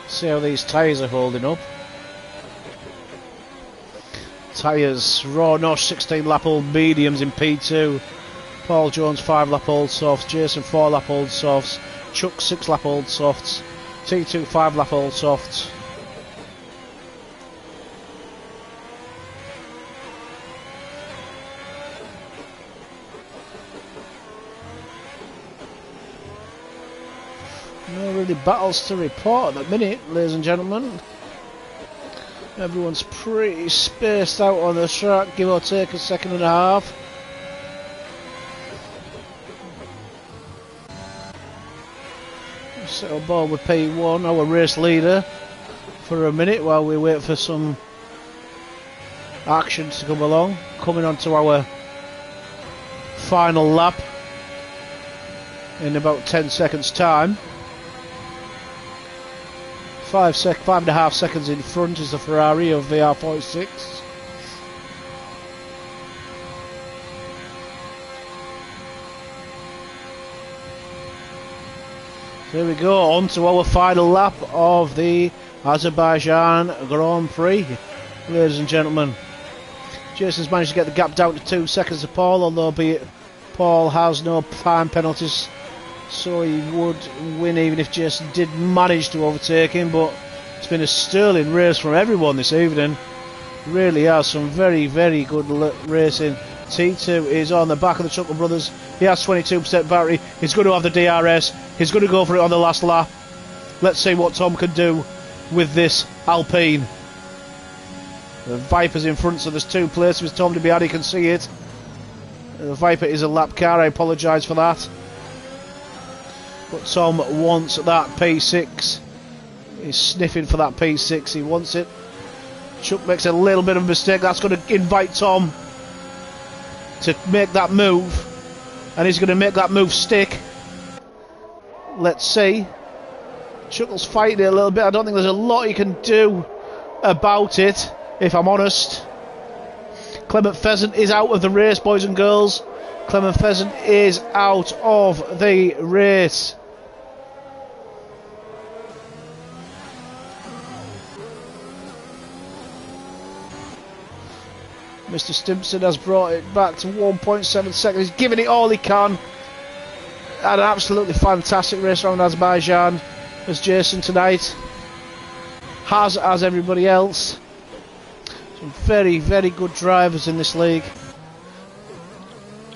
See how these tyres are holding up. Tyres, Raw Nosh 16 lap old mediums in P2. Paul Jones 5 lap old softs. Jason 4 lap old softs. Chuck 6 lap old softs. T2 5 lap old softs. No really battles to report at the minute, ladies and gentlemen. Everyone's pretty spaced out on the track, give or take a second and a half. Sit on board with P1, our race leader, for a minute while we wait for some action to come along. Coming on to our final lap in about 10 seconds time. 5.5 seconds in front is the Ferrari of VR46. Here we go, on to our final lap of the Azerbaijan Grand Prix, ladies and gentlemen. Jason's managed to get the gap down to 2 seconds to Paul, although Paul has no time penalties, so he would win even if Jason did manage to overtake him. But it's been a sterling race from everyone this evening. Really has some very, very good racing. T2 is on the back of the Chuckle Brothers. He has 22% battery. He's going to have the DRS. He's going to go for it on the last lap. Let's see what Tom can do with this Alpine. The Viper's in front, so there's 2 places with Tom to be had. He can see it. The Viper is a lap car. I apologise for that. But Tom wants that P6. He's sniffing for that P6. He wants it. Chuck makes a little bit of a mistake. That's going to invite Tom to make that move. And he's going to make that move stick. Let's see. Chuckle's fighting it a little bit. I don't think there's a lot he can do about it, if I'm honest. Clement Pheasant is out of the race, boys and girls. Clement Pheasant is out of the race. Mr. Stimpson has brought it back to 1.7 seconds. He's giving it all he can. Had an absolutely fantastic race around Azerbaijan as Jason tonight. As everybody else. Some very, very good drivers in this league.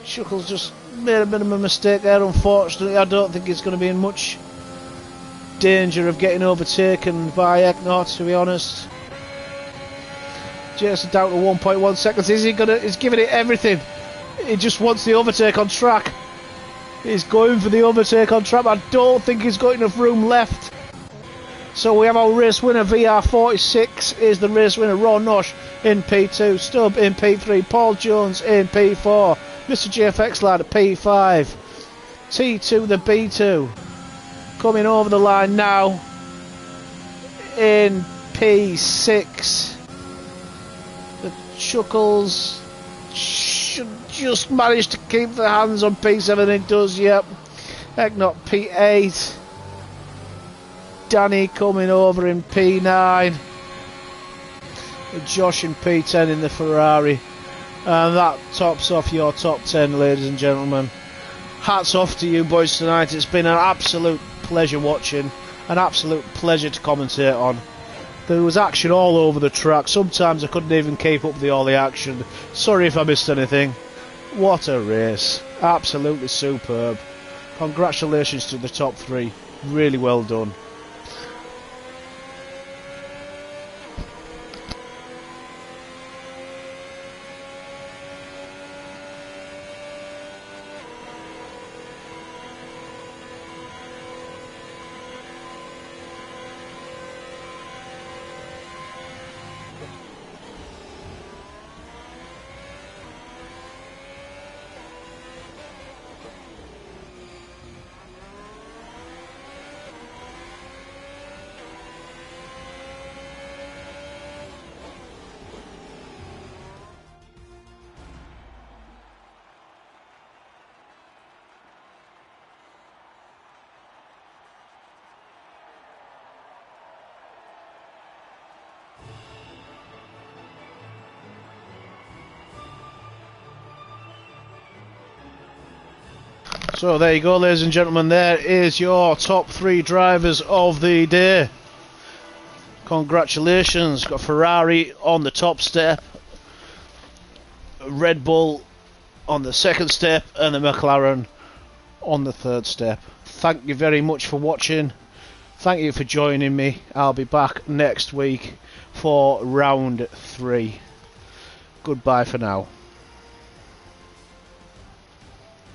Chuckle's just made a bit of a mistake there, unfortunately. I don't think it's going to be in much danger of getting overtaken by Eknot, to be honest. Just down to 1.1 seconds. Is he gonna? He's giving it everything. He just wants the overtake on track. He's going for the overtake on track. I don't think he's got enough room left. So we have our race winner. VR46 is the race winner. Ron Nosh in P2. Stubb in P3. Paul Jones in P4. Mr. JFX lad at P5. T2 the B2. Coming over the line now in P6. The Chuckles should just manage to keep the hands on P7. It does, yep. Eknot P8. Danny coming over in P9. Josh in P10 in the Ferrari. And that tops off your top 10, ladies and gentlemen. Hats off to you boys tonight. It's been an absolute pleasure watching. An absolute pleasure to commentate on. There was action all over the track. Sometimes I couldn't even keep up with all the action. Sorry if I missed anything. What a race. Absolutely superb. Congratulations to the top 3. Really well done. So there you go, ladies and gentlemen, there is your top 3 drivers of the day. Congratulations. Got Ferrari on the top step, Red Bull on the second step, and the McLaren on the third step. Thank you very much for watching. Thank you for joining me. I'll be back next week for round 3. Goodbye for now.